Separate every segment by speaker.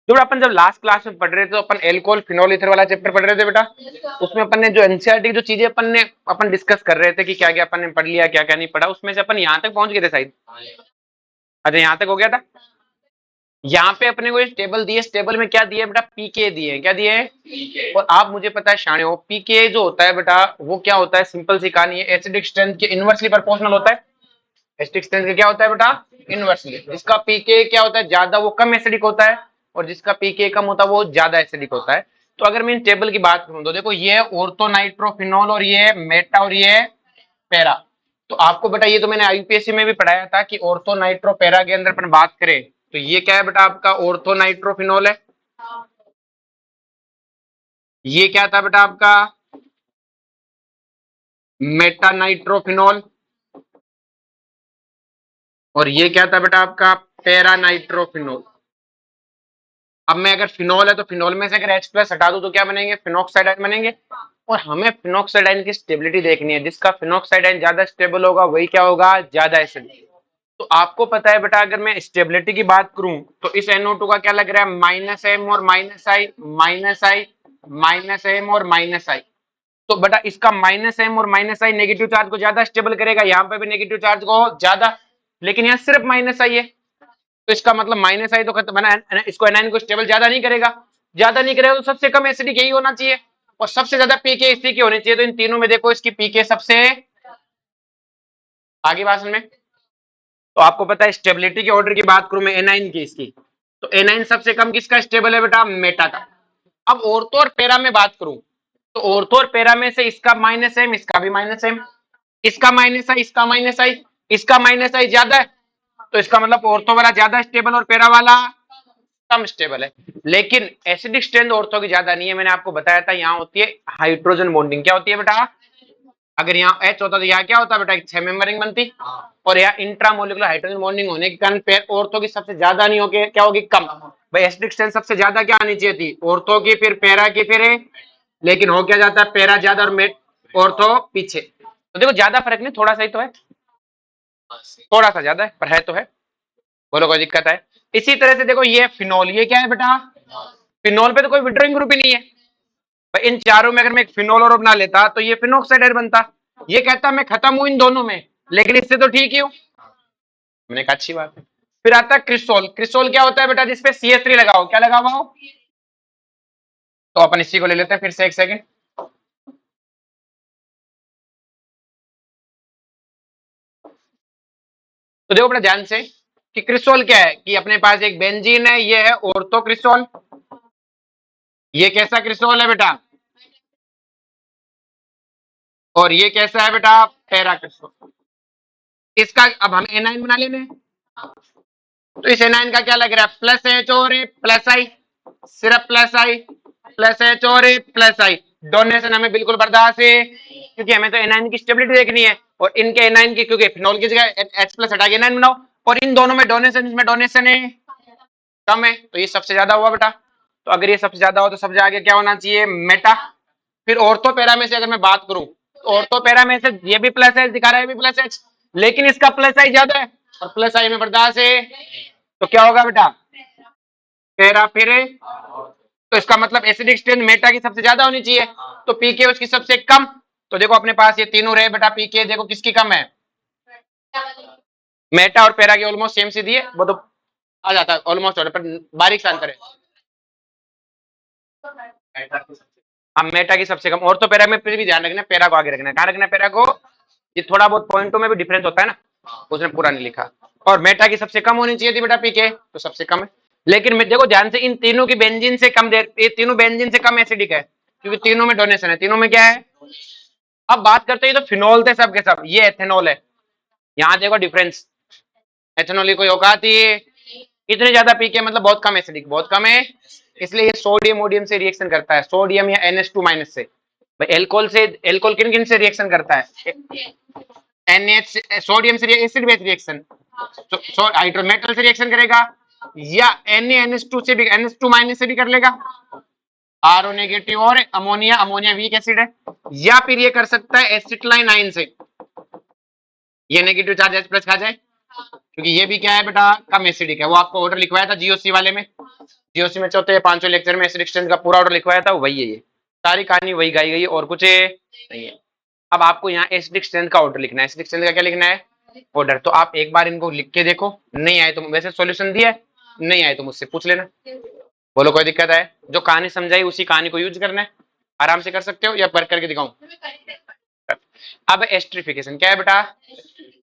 Speaker 1: जो अपन जब last class में पढ़ रहे थे तो अपन एल्कोहल फिनोल ईथर वाला चैप्टर पढ़ रहे थे बेटा। उसमें अपन ने जो एनसीईआरटी की जो चीजें अपन डिस्कस कर रहे थे कि क्या क्या अपन ने पढ़ लिया क्या क्या नहीं पढ़ा, उसमें से अपन यहाँ तक पहुंच गए थे शायद। अच्छा यहाँ तक हो गया था। यहाँ पे अपने को एक टेबल दी है, इस टेबल में क्या दिया है बेटा, पीके दिए हैं। क्या दिए हैं? और आप मुझे पता है शाणे हो, पीके जो होता है बेटा वो क्या होता है, सिंपल सी कहानी है, एसिडिक स्ट्रेंथ के इनवर्सली प्रोपोर्शनल होता है। एसिडिक स्ट्रेंथ का क्या होता है बेटा, इनवर्सली। जिसका पीके क्या होता है, ज्यादा, वो कम एसिडिक होता है, और जिसका पीके कम होता है वो ज्यादा एसिडिक होता है। तो अगर मैं इन टेबल की बात करूं तो देखो ये ऑर्थो नाइट्रोफिनॉल और ये मेटा और ये पैरा। तो आपको बेटा ये तो मैंने यूपीएससी में भी पढ़ाया था कि ऑर्थो नाइट्रो पैरा के अंदर अपन बात करें तो ये क्या है बेटा, आपका ऑर्थो नाइट्रोफिनॉल है। ये क्या था बेटा आपका, मेटा नाइट्रोफिनॉल। और ये क्या था बेटा आपका, पैरा नाइट्रोफिनॉल। अब मैं अगर फिनॉल है तो फिनॉल में से अगर H प्लस हटा दूं तो क्या बनेंगे, फिनॉक्साइड आयन बनेंगे। और हमें फिनॉक्साइड आयन की स्टेबिलिटी देखनी है, जिसका फिनॉक्साइड आयन ज्यादा स्टेबल होगा वही क्या होगा, ज्यादा एसिड। तो आपको पता है बेटा अगर मैं स्टेबिलिटी की बात करूं तो इस NO2 का क्या लग रहा है, माइनस एम और माइनस आई, माइनस आई, माइनस एम और माइनस आई। तो बेटा इसका माइनस एम और माइनस आई नेगेटिव चार्ज को ज्यादा स्टेबल करेगा, यहाँ पे भी नेगेटिव चार्ज को ज्यादा। लेकिन यहाँ सिर्फ माइनस आई है, तो इसका मतलब माइनस आई तो खत्म बना, इसको एनाइन को स्टेबल ज्यादा नहीं करेगा। ज्यादा नहीं करेगा तो सबसे कम एसिडिक यही होना चाहिए, और सबसे ज्यादा पीके इसी की होनी चाहिए। तो इन तीनों में देखो इसकी पीके सबसे आगे, बात में। तो आपको पता है स्टेबिलिटी के ऑर्डर की बात करूं मैं एनाइन की इसकी, तो एनाइन सबसे कम किसका स्टेबल है बेटा, मेटा का। अब ऑर्थो और पैरा में बात करूं तो ऑर्थो और पैरा में से इसका माइनस एम, इसका भी माइनस एम, इसका माइनस आई, इसका माइनस आई, इसका माइनस आई ज्यादा है। तो इसका मतलब ऑर्थो वाला ज्यादा स्टेबल और पैरा वाला कम स्टेबल है। लेकिन एसिडिक स्ट्रेंथ ऑर्थो की ज्यादा नहीं है, मैंने आपको बताया था यहाँ होती है हाइड्रोजन बॉन्डिंग। क्या होती है बेटा, अगर यहाँ H होता तो यहाँ क्या होता बेटा, एक 6 मेंबर रिंग बनती। और यहाँ इंट्रामोलिकुलर हाइड्रोजन बॉन्डिंग होने के कारण पैर ऑर्थो की सबसे ज्यादा नहीं होगी, क्या होगी, कम। भाई एसिडिक स्ट्रेंथ सबसे ज्यादा क्या आनी चाहिए थी, ऑर्थो की, फिर पैरा की, फिर लेकिन हो क्या जाता है, पैरा ज्यादा और मेट ऑर्थो पीछे। तो देखो ज्यादा फर्क नहीं, थोड़ा सा ही तो है, थोड़ा सा ज्यादा है पर है तो है। बोलो कोई दिक्कत है। इसी तरह से देखो ये फिनॉल, ये क्या है बेटा, फिनॉल पे तो कोई विड्रॉइंग ग्रुप ही नहीं है। भाई इन चारों में अगर मैं एक फिनॉल और बना लेता तो ये फिनॉक्साइड बनता। ये कहता मैं खत्म हूं इन दोनों में, लेकिन इससे तो ठीक ही हूं। मैंने कहा अच्छी बात है। फिर आता है क्रिस्टोल। क्रिस्टोल क्या होता है बेटा, जिसपे CH3 लगा हो, क्या लगा हुआ हो। तो अपन इसी को ले लेते हैं फिर से, एक सेकंड। तो देखो बेटा ध्यान से कि क्रिस्टोल क्या है, कि अपने पास एक बेंजीन है, ये है ऑर्थो क्रिस्टोल। ये कैसा क्रिस्टोल है बेटा, और ये कैसा है बेटा, पैरा क्रिस्टोल। इसका अब हम एनाइन बना लेने, तो इस एनाइन का क्या लग रहा है, प्लस एच और प्लस आई, सिर्फ प्लस आई, प्लस एच और प्लस आई। डोनेशन हमें बिल्कुल बर्दाश्त है, क्योंकि हमें तो एनाइन की स्टेबिलिटी देखनी है। और इनके एनाइन की, क्योंकि फिनॉल की जगह H प्लस हटा के एनाइन बनाओ, और इन दोनों में डोनेशन, इसमें डोनेशन है कम है, तो ये सबसे ज्यादा हुआ बेटा। तो अगर ये सबसे ज्यादा हो तो सबसे आगे क्या होना चाहिए, मेटा। फिर ऑर्थो पैरा में से अगर मैं बात करूं तो ऑर्थो पैरा में से ये भी प्लस एच दिखा रहा है, ये भी प्लस एच, लेकिन इसका प्लस आई ज्यादा है और प्लस आई में बर्दाश्त है। तो क्या होगा बेटा, पैरा फिर, तो इसका मतलब एसिडिक स्ट्रेंथ मेटा की सबसे ज्यादा होनी चाहिए, तो पीके उसकी सबसे कम। तो देखो अपने पास ये तीनों रहे बेटा, पीके देखो किसकी कम है, मेटा और पैरा की ऑलमोस्ट सेम सीधी है, वो तो आ जाता है ऑलमोस्ट ऑर्डर पर, बारीक सा अंतर है। अब मेटा की सबसे कम, और तो पैरा में फिर भी ध्यान रखना, पैरा को आगे रखना है, कहाँ रखना है पैरा को, ये थोड़ा बहुत पॉइंटों में भी डिफरेंस होता है ना, उसने पूरा नहीं लिखा। और मेटा की सबसे कम होनी चाहिए थी बेटा पीके, तो सबसे कम है। लेकिन देखो ध्यान से, इन तीनों की बेंजीन से कम देर, ये तीनों बेंजीन से कम एसिडिक है, क्योंकि तीनों में डोनेशन है, तीनों में क्या है। अब बात करते हैं, तो फिनॉल थे सब के सब, ये एथेनॉल है। यहाँ देखो डिफरेंस, एथेनॉल की कोई औकात ही, इतने ज्यादा पीके मतलब बहुत कम एसिडिक, बहुत कम है। इसलिए ये सोडियम मोडियम से रिएक्शन करता है, सोडियम या NH2 माइनस से। भाई एल्कोहल से, एल्कोहल किन किन से रिएक्शन करता है, NH, सोडियम से एसिड बेस रिएक्शन, हाइड्रोमेटल से रिएक्शन करेगा, या NaNH2 से भी, NH2 माइनस से भी कर लेगा, RO नेगेटिव और अमोनिया, अमोनिया वीक एसिड है, या फिर ये कर सकता है एसिटिलाइन आयन से, ये नेगेटिव चार्ज H प्लस खा जाए, क्योंकि ये भी क्या है बेटा, कम एसिडिक है। वो आपको ऑर्डर लिखवाया था GOC वाले में, जीओसी में चौथे 5वें लेक्चर में एसिडिक स्ट्रेंथ का पूरा ऑर्डर लिखवाया था, वही है ये, सारी कहानी वही गाई गई है और कुछ नहीं है। अब आपको यहाँ एसिडिक स्ट्रेंथ का ऑर्डर लिखना है, एसिडिक स्ट्रेंथ का क्या लिखना है, ऑर्डर। तो आप एक बार इनको लिख के देखो, नहीं आए तो वैसे सॉल्यूशन दिया है, नहीं आए तो मुझसे पूछ लेना, बोलो कोई दिक्कत है। जो कहानी समझाई उसी कहानी को यूज करना है, आराम से कर सकते हो या वर्क करके दिखाऊं। अब एस्ट्रिफिकेशन क्या है बेटा,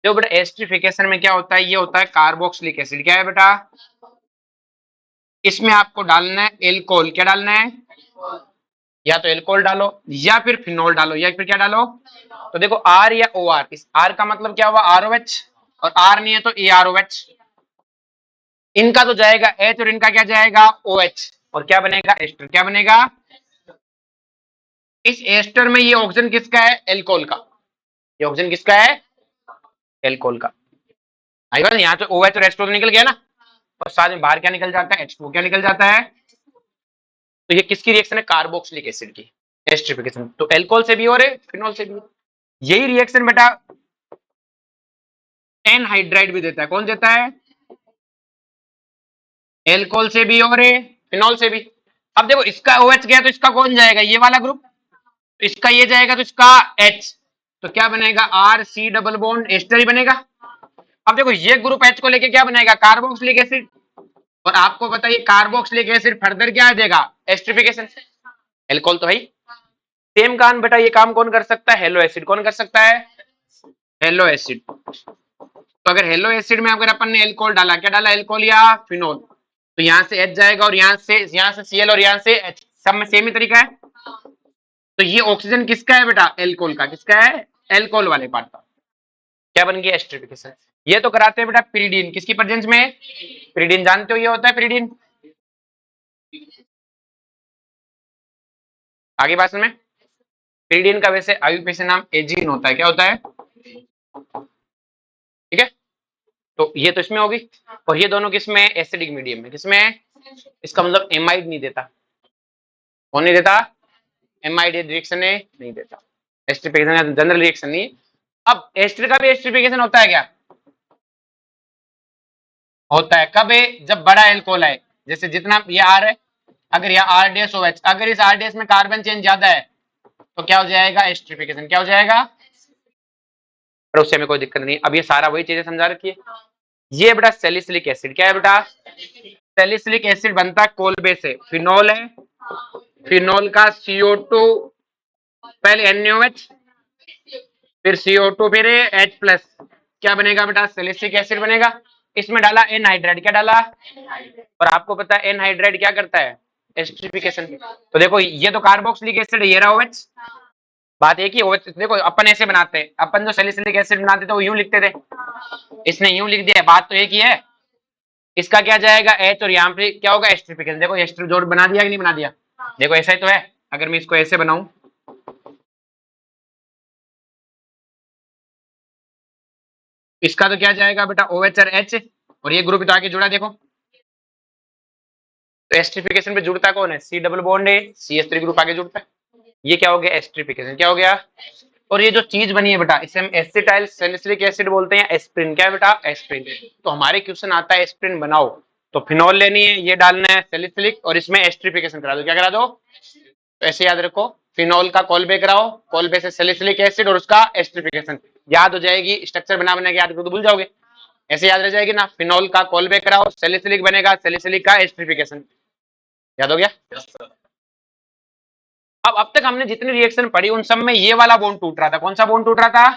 Speaker 1: जो बेटा एस्ट्रिफिकेशन में क्या होता है, ये होता है कार्बोक्सिलिक एसिड। क्या है बेटा, इसमें आपको डालना है एल्कोहल। क्या डालना है, या तो एल्कोहल डालो या फिर फिनोल डालो या फिर क्या डालो। तो देखो आर या ओ आर, इस आर का मतलब क्या हुआ, आरओएच, और आर नहीं है तो ए आरओएच। इनका तो जाएगा एच और इनका क्या जाएगा, ओ एच, और क्या बनेगा, एस्टर। क्या बनेगा, इस एस्टर में ये ऑक्सीजन किसका है, एल्कोहल का। ये ऑक्सीजन किसका है, एल्कोहल का। आई बात, यहाँ तो ओ एच और एच तो निकल गया ना, और साथ में बाहर क्या निकल जाता है, H2O क्या निकल जाता है। तो ये किसकी रिएक्शन है, कार्बोक्सिलिक एसिड की एस्ट्रिफिकेशन। तो एल्कोहल से भी हो रहे, फिनोल से भी। यही रिएक्शन बेटा एनहाइड्राइड भी देता है। कौन देता है, एल्कोहल से भी और फिनोल से भी। अब देखो इसका OH गया तो इसका कौन जाएगा, ये वाला ग्रुप, तो इसका ये जाएगा तो इसका H, तो क्या बनेगा, R C double bond ester ही बनेगा। अब देखो ये ग्रुप H को लेके क्या बनाएगा, कार्बोक्सिलिक एसिड, और आपको बताइए कार्बोक्सिलिक एसिड फर्दर क्या देगा, एस्ट्रिफिकेशन। एल्कोहल तो भाई सेम काम बेटा, ये काम कौन कर सकता है, हेलो एसिड। कौन कर सकता है, हेलो एसिड। तो अगर हेलो एसिड में अगर अपन ने एल्कोहल डाला, क्या डाला, एल्कोहल या फिनोल, तो यहाँ से H जाएगा और यहाँ से Cl और यहाँ से H, सब में सेम ही तरीका है। तो ये ऑक्सीजन किसका है बेटा, एल्कोहल का। किसका है, एल्कोहल वाले पार्ट का। क्या बन गया, एस्ट्रिफिकेशन। ये तो कराते हैं बेटा पिरीडीन, किसकी प्रेजेंस में, पिरीडीन जानते हो, ये होता है पिरीडीन। आगे बात में, पिरीडीन का वैसे आईयूपीएसी नाम एजीन होता है। क्या होता है, ठीक है। तो ये तो इसमें होगी, और ये दोनों किसमें, एसिडिक मीडियम में। किसमें, इसका मतलब एमाइड नहीं देता। कौन नहीं देता, एमाइड रिएक्शन नहीं देता, एस्ट्रिफिकेशन जनरल रिएक्शन नहीं। अब एस्टर का भी एस्ट्रिफिकेशन होता है क्या, होता है। कब है, जब बड़ा एल्कोहल है, जैसे जितना ये आर है, अगर यह आरडीएस ओ एच, अगर इस आरडीएस में कार्बन चेन ज्यादा है तो क्या हो जाएगा, एस्ट्रिफिकेशन। क्या हो जाएगा, पर उससे हमें कोई दिक्कत नहीं। अब ये सारा वही चीजें समझा रखी है। ये बेटा सैलिसिलिक एसिड। क्या है बेटा, सैलिसिलिक एसिड बनता है कोलबे से। फिनोल है, फिनोल का CO2, पहले NaOH, फिर CO2, फिर H प्लस, क्या बनेगा बेटा, सैलिसिलिक एसिड बनेगा। इसमें डाला एनहाइड्राइड। क्या डाला, और आपको पता है एनहाइड्राइड क्या करता है, एस्ट्रिफिकेशन। तो देखो ये तो कार्बोक्सिलिक एसिड है, ये रहा OH। बात एक ही, OH देखो अपन ऐसे बनाते हैं, अपन जो सैलिसिलिक एसिड बनाते थे वो यूं लिखते थे, इसने यूं लिख दिया है, बात तो एक ही है। इसका क्या जाएगा, H, और यहाँ पे क्या होगा, एस्ट्रिफिकेशन। देखो एस्टर जोड़ बना दिया कि नहीं बना दिया, देखो ऐसा ही तो है। अगर मैं इसको ऐसे बनाऊं, इसका तो क्या जाएगा बेटा, OH और H, और ये ग्रुप तो आगे जुड़ा देखो। तो एस्ट्रिफिकेशन पे जुड़ता कौन है, C डबल बॉन्ड है, CH3 ग्रुप आगे जुड़ता है। ये क्या हो गया, एस्ट्रिफिकेशन। क्या हो गया, और ये जो चीज बनी है बेटा, इसे हम एसिटाइल सैलिसिलिक एसिड बोलते हैं, एस्प्रिन। क्या है बेटा, एस्प्रिन। तो हमारे क्वेश्चन आता है एस्प्रिन बनाओ, तो फिनोल लेनी है, ये डालना है सैलिसिलिक, और इसमें एस्ट्रिफिकेशन करा दो। क्या करा दो, तो ऐसे याद रखो, फिनोल का कॉलबे कराओ, कॉलबे से सैलिसिलिक एसिड और उसका एस्ट्रिफिकेशन, याद हो जाएगी। स्ट्रक्चर बना बना के याद करो तो भूल जाओगे, ऐसे याद रह जाएगी ना। फिनोल का कॉलबे कराओ, सैलिसिलिक बनेगा, सैलिसिलिक का एस्ट्रिफिकेशन, याद हो गया। अब तक हमने जितनी रिएक्शन पढ़ी उन सब में ये वाला बॉन्ड टूट रहा था। कौन सा बॉन्ड टूट रहा था,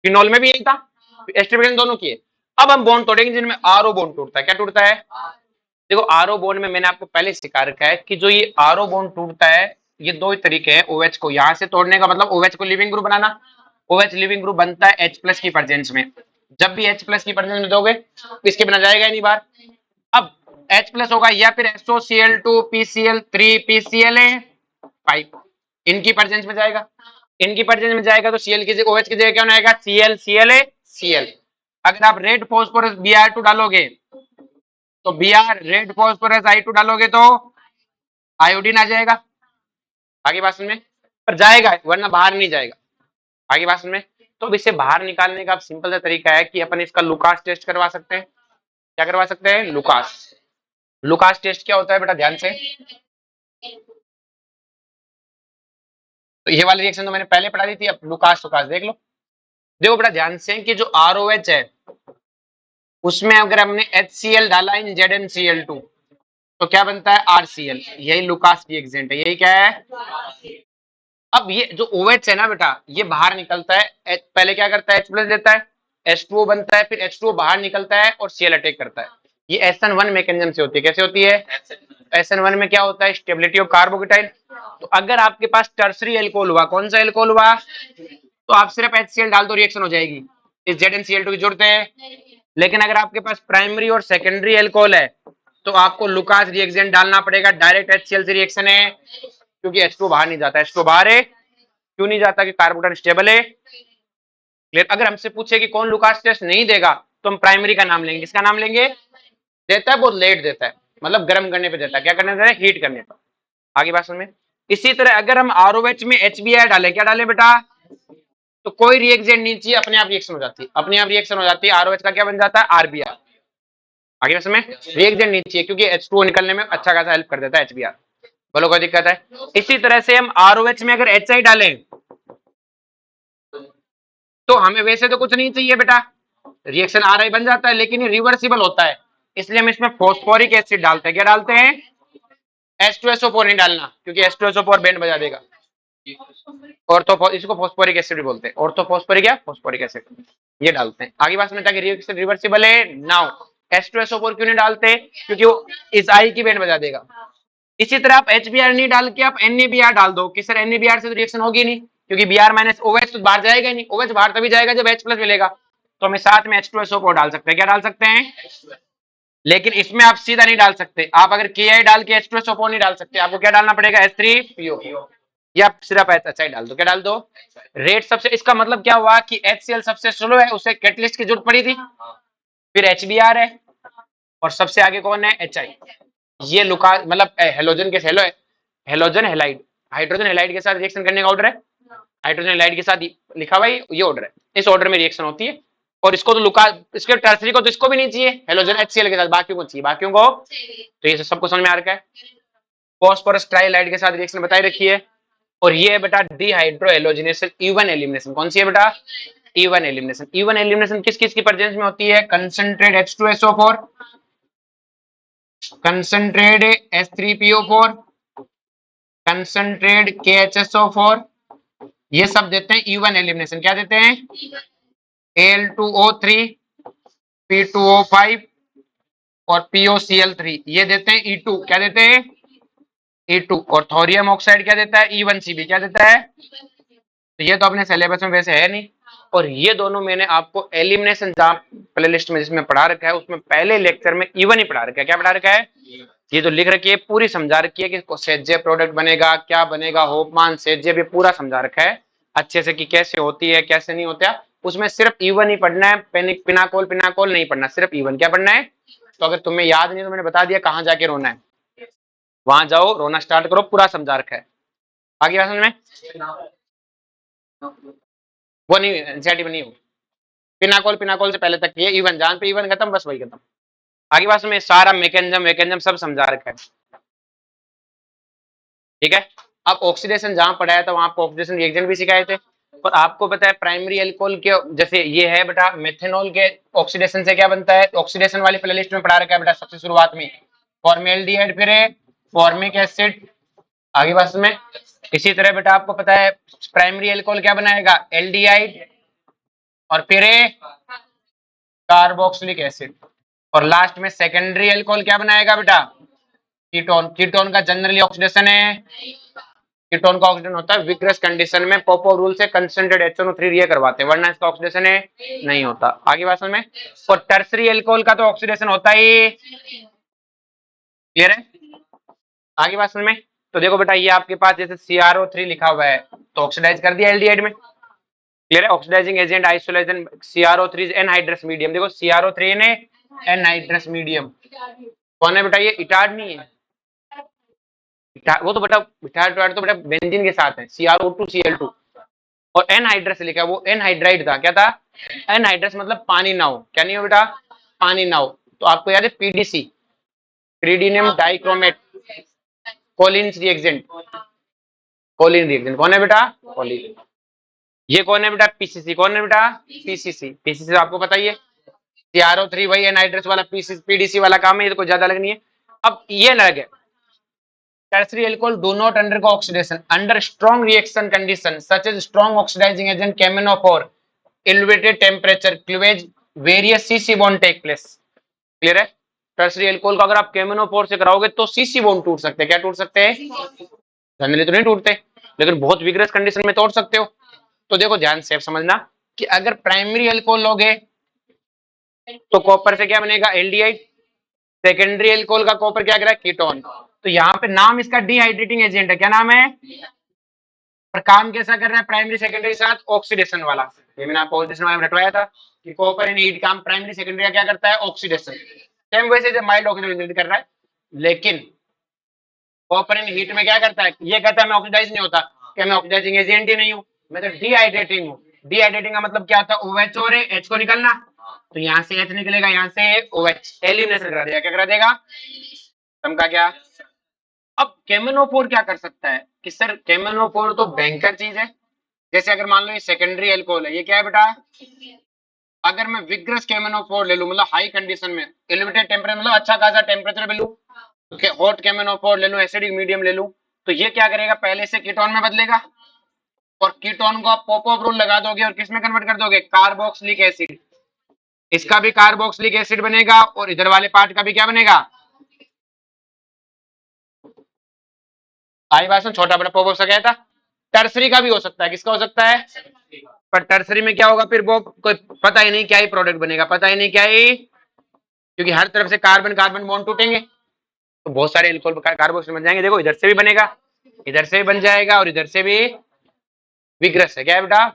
Speaker 1: फिनोल में भी यही था, एस्ट्रिफिकेशन दोनों किए। अब हम बॉन्ड तोड़ेंगे जिनमें आरओ बॉन्ड टूटता है। क्या टूटता है, देखो आरओ बॉन्ड में मैंने आपको पहले सिखा रखा है कि जो ये आरओ बॉन्ड टूटता है, ये दो ही तरीके हैं OH को यहां से तोड़ने का, मतलब OH को लिविंग ग्रुप बनाना। OH लिविंग ग्रुप बनता है H प्लस की प्रेजेंस में। जब भी H प्लस की प्रेजेंस में दोगे इसके बिना जाएगा ही नहीं बाहर। अब H प्लस होगा या फिर SOCl2 PCl3 PCl5, इनकी प्रेजेंस में जाएगा। इनकी प्रेजेंस में जाएगा तो Cl की जगह OH की जगह क्या आएगा, Cl Cl Cl। अगर आप रेड फॉस्फोरस Br2 डालोगे तो Br, रेड फॉस्फोरस I2 डालोगे तो आयोडीन आ जाएगा। आगे बात में, पर जाएगा वरना बाहर नहीं जाएगा। आगे बात में, तो इसे बाहर निकालने का सिंपल सा तरीका है कि अपन इसका लुकास टेस्ट करवा सकते हैं। क्या करवा सकते हैं, लुकास। लुकास टेस्ट क्या होता है बेटा, ध्यान से, तो ये वाली रिएक्शन तो मैंने पहले पढ़ा दी थी, अब लुकास लुकास देख लो। देखो बेटा ध्यान से कि जो ROH है उसमें अगर हमने HCl डाला इन ZnCl2 तो क्या बनता है, RCl। यही लुकास रिएक्शन है, यही क्या है। अब ये जो OH है ना बेटा, ये बाहर निकलता है, पहले क्या करता है, H+ देता है, H2O बनता है, फिर H2O बाहर निकलता है और Cl अटैक करता है। ये SN1 मैकेनिज्म से होती है। कैसे होती है, SN1 में क्या होता है, स्टेबिलिटी ऑफ कार्बोकेटाइल। तो अगर आपके पास टर्सरी एल्कोहल हुआ, कौन सा एल्कोहल हुआ, तो आप सिर्फ HCl डाल दो, रिएक्शन हो जाएगी, इस ZnCl2 की जरूरत है। लेकिन अगर आपके पास प्राइमरी और सेकेंडरी एल्कोहल है तो आपको लुकास रिएक्शन डालना पड़ेगा, डायरेक्ट HCl से रिएक्शन है, क्योंकि H2 बाहर नहीं जाता। H2 बाहर है, क्यों नहीं जाता, कि कार्बोकेटाइन स्टेबल है। क्लियर। अगर हमसे पूछे कि कौन लुकास टेस्ट नहीं देगा तो हम प्राइमरी का नाम लेंगे। किसका नाम लेंगे, देता है बहुत लेट देता है, मतलब गर्म करने पे देता है, क्या करने देता है, हीट करने पर। आगे बात समझ में। इसी तरह अगर हम ROH में HBr डाले, क्या डाले बेटा, तो कोई रिएक्शन नहीं चाहिए, अपने आप रिएक्शन हो जाती है, अपने आप रिएक्शन हो जाती है। ROH का क्या बन जाता है, RBr। आगे में रिएक्शन नहीं चाहिए, क्योंकि H2O निकलने में अच्छा खासा हेल्प कर देता है HBr। बोलो कोई दिक्कत है। इसी तरह से हम ROH में अगर HI डालें तो हमें वैसे तो कुछ नहीं चाहिए बेटा, रिएक्शन RI बन जाता है, लेकिन ये रिवर्सिबल होता है, इसलिए हम इसमें फॉस्फोरिक एसिड डालते हैं। क्या डालते हैं, H2SO4 नहीं डालना, क्योंकि H2SO4 बैंड बजा देगा। ऑर्थो, इसको फॉस्फोरिक एसिड भी बोलते हैं, ऑर्थोफॉस्फोरिक या फॉस्फोरिक एसिड, ये डालते हैं। आगे बात में, ताकि रिएक्शन रिवर्सिबल है। नाउ H2SO4 क्यों नहीं डालते, क्योंकि वो इस आई की बैंड बजा देगा। इसी तरह आप HBr नहीं डाल के आप NaBr डाल दो, कि सर NaBr से तो रिएक्शन होगी नहीं, क्योंकि Br- OH तो बाहर जाएगा ही नहीं, OH बाहर तभी जाएगा जब H+ मिलेगा। तो हमें साथ में H2SO4 डाल सकते हैं। क्या डाल सकते हैं, लेकिन इसमें आप सीधा नहीं डाल सकते, आप अगर Ki डाल के H2SO4 नहीं डाल सकते, आपको क्या डालना पड़ेगा, H3PO, या सिर्फ HI डाल दो। क्या डाल दो, रेट सबसे, इसका मतलब क्या हुआ कि HCl सबसे स्लो है, उसे कैटलिस्ट की जरूरत पड़ी थी, फिर HBr है, और सबसे आगे कौन है, HI। ये लुका मतलब हेलोजन के हेलोजन हेलाइड, हाइड्रोजन हेलाइड के साथ रिएक्शन करने का ऑर्डर है, हाइड्रोजन हेलाइड के साथ लिखा हुआ ये ऑर्डर है, इस ऑर्डर में रिएक्शन होती है। और इसको तो लुका, इसके टर्सरी को तो इसको भी नहीं चाहिए, हेलोजन HCl के साथ, बाकियों को चाहिए, बाकियों को। तो ये सबको समझ में आ रखा है। फॉस्फोरस ट्राइलाइड के साथ रिएक्शन बताई रखी है। और ये है बेटा डिहाइड्रो हेलोजिनेशन इवन एलिमिनेशन। कौन सी है बेटा, इवन एलिमिनेशन। इवन एलिमिनेशन किस किस की प्रेजेंस में होती है, concentrate H2SO4, concentrate H3PO4, concentrate KHSO4, ये सब देते हैं इवन एलिमिनेशन। क्या देते हैं, Al2O3, P2O5 और POCl3, ये देते हैं E2। क्या देते हैं, E2। और थोरियम ऑक्साइड क्या देता है, E1CB। क्या देता है, तो ये तो अपने सिलेबस में वैसे है नहीं। और ये दोनों मैंने आपको एलिमिनेशन जहां प्लेलिस्ट में जिसमें पढ़ा रखा है, उसमें पहले लेक्चर में इवन ही पढ़ा रखा है। क्या पढ़ा रखा है, ये तो लिख रखी है, पूरी समझा रखी है कि सेज्य प्रोडक्ट बनेगा, क्या बनेगा, होपमान सेज्य भी पूरा समझा रखा है अच्छे से, कि कैसे होती है कैसे नहीं होता। उसमें सिर्फ इवन ही पढ़ना है, पिनाकोल पिनाकोल नहीं पढ़ना, सिर्फ इवन। क्या पढ़ना है, तो अगर तुम्हें याद नहीं तो मैंने बता दिया कहाँ जाके रोना है, वहां जाओ, रोना स्टार्ट करो, पूरा समझा रखा है। आगे बात समझ में, वो नहीं एनसीईआरटी में नहीं हो, पिनाकोल पिनाकोल से पहले तक ये इवन, जहां पे इवन खत्म बस वही खत्म। आगे बात में सारा मैकेनिज्म मैकेनिज्म सब समझा रखा है, ठीक है। अब ऑक्सीडेशन जहां पढ़ाया था वहां पर ऑक्सीडेशन रिएक्शन भी सिखाए थे। और आपको पता है प्राइमरी एल्कोहल के, जैसे ये है बेटा मेथेनॉल के ऑक्सीडेशन से क्या बनता है, ऑक्सीडेशन वाली प्लेलिस्ट में पढ़ा रखा है बेटा सबसे शुरुआत में, फॉर्मेल्डिहाइड, फिर फॉर्मिक एसिड। आगे बात में, इसी तरह बेटा आपको पता है प्राइमरी एल्कोहल क्या बनाएगा, एल्डिहाइड, और फिर कार्बोक्सिलिक एसिड। और लास्ट में सेकेंडरी एल्कोहल क्या बनाएगा बेटा, कीटोन। कीटोन का जनरली ऑक्सीडेशन है, कीटोन का ऑक्सीडेशन होता है विग्रस कंडीशन में, पोपोव रूल से कंसंट्रेट HNO3 ये करवाते हैं, वरना इसका ऑक्सीडेशन है नहीं होता। आगे बात में, और टर्सरी एल्कोहल का तो ऑक्सीडेशन होता ही, क्लियर है। आगे बात में, तो देखो बेटा ये आपके पास जैसे CrO3 लिखा हुआ है तो ऑक्सीडाइज कर दिया एल्डिहाइड में, क्लियर है। Oxidising agent isolation CrO3 anhydrous medium, देखो CrO3 ने एनहाइड्रस मीडियम कौन है बेटा, ये इटाड नहीं है, वो तो बेटा इटाड तो बेटा बेंजीन के साथ है, CrO2Cl2। और एनहाइड्रस लिखा है, वो एनहाइड्राइड था, क्या था, एनहाइड्रस मतलब पानी ना हो, क्या नहीं हो बेटा, पानी ना हो। तो आपको याद है PDC, pyridinium dichromate Collin reactant, Collin reactant कौन है बेटा? कोलिन। ये कौन है बेटा? पीसीसी। कौन है बेटा? पीसीसी। पीसीसी तो आपको पता ही है, CrO3 वही एनहाइड्रस वाला पीडीसी वाला काम है, ये तो कोई ज्यादा अलग नहीं है। अब ये अलग है, tertiary alcohol do not undergo oxidation under strong reaction condition such as strong oxidizing agent camenophore, elevated temperature, cleavage, various CC bond take place। Clear है? टर्सरी एल्कोहल का अगर आप कैमेनोफोर से कराओगे तो सीसी बॉन्ड टूट सकते हैं। क्या टूट सकते हैं? जनरली तो नहीं टूटते, लेकिन बहुत विग्रस कंडीशन में तोड़ सकते हो। तो देखो ध्यान से समझना कि अगर प्राइमरी एल्कोहल लोगे तो कॉपर से क्या बनेगा? एल्डिहाइड। सेकेंडरी एल्कोहल का कॉपर क्या करेगा? कीटोन। तो यहाँ पे नाम इसका डिहाइड्रेटिंग एजेंट है। क्या नाम है? और काम कैसा कर रहा है? प्राइमरी सेकेंडरी साथ ऑक्सीडेशन वाला। ये मैंने आपको ऑक्सीडेशन वाला बतवाया था कि कॉपर इन हीट काम प्राइमरी सेकेंडरी का क्या करता है? ऑक्सीडेशन। सेम वैसे जब माइल्ड ऑक्सीडेशन कर रहा है, लेकिन कॉपर इन हीट में क्या करता है? ये कहता है मैं ऑक्सीडाइज नहीं होता, क्या मैं ऑक्सीडाइजिंग एजेंट ही नहीं हूँ, मैं तो डिहाइड्रेटिंग हूँ। डिहाइड्रेटिंग का मतलब क्या होता है? OH और H को निकलना, तो यहाँ से H निकलेगा, यहाँ से OH, एलिमिनेशन करा देगा। क्या करा देगा? समझा क्या? अब कैमेनोफोर क्या कर सकता है कि सर कैमेनोफोर तो भयंकर चीज है। जैसे अगर मान लो ये सेकेंडरी एल्कोहल है, ये क्या है बेटा? अगर मैं विग्रस कैमेनोफोर ले लूं, मतलब हाई कंडीशन में, एलिवेटेड टेम्परेचर मतलब अच्छा खासा टेम्परेचर पे लूं, हॉट कैमेनोफोर ले लूं, एसिडिक मीडियम ले लूं, तो ये क्या करेगा? पहले से कीटोन में बदलेगा, और कीटोन को आप पोपोव रूल लगा दोगे और किस में कन्वर्ट कर दोगे? Carboxylic acid. इसका भी कार्बोक्सिलिक एसिड बनेगा और इधर वाले पार्ट का भी क्या बनेगा? आई बात छोटा बड़ा पोपोव से क्या था? टर्सरी का भी हो सकता है। किसका हो सकता है? पर टर्सरी में क्या होगा फिर? वो कोई पता ही नहीं क्या ही प्रोडक्ट बनेगा, पता ही नहीं क्या ही, क्योंकि हर तरफ से कार्बन कार्बन बॉन्ड टूटेंगे तो बहुत सारे एल्कोहल कार्बोक्सिल बन जाएंगे। देखो इधर से भी बनेगा, इधर से भी बन जाएगा, और इधर से भी विग्रस है। क्या है बेटा?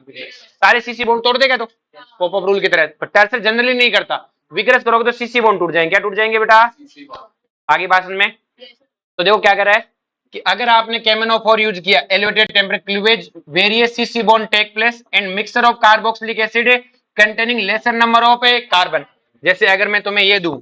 Speaker 1: सारे सीसी बॉन्ड तोड़ देगा तो पोपोव रूल की तरह। पर टर्सरी जनरली नहीं करता, विग्रस करोगे तो सीसी बॉन्ड टूट जाएंगे। क्या टूट जाएंगे बेटा? आगे बात में तो देखो क्या कर रहा है कि अगर आपने कैमेनोफोर यूज किया, elevated temperature, cleavage, various CC bond take place and mixture of carboxylic acid containing lesser number of carbon. जैसे अगर मैं तुम्हें ये दूं,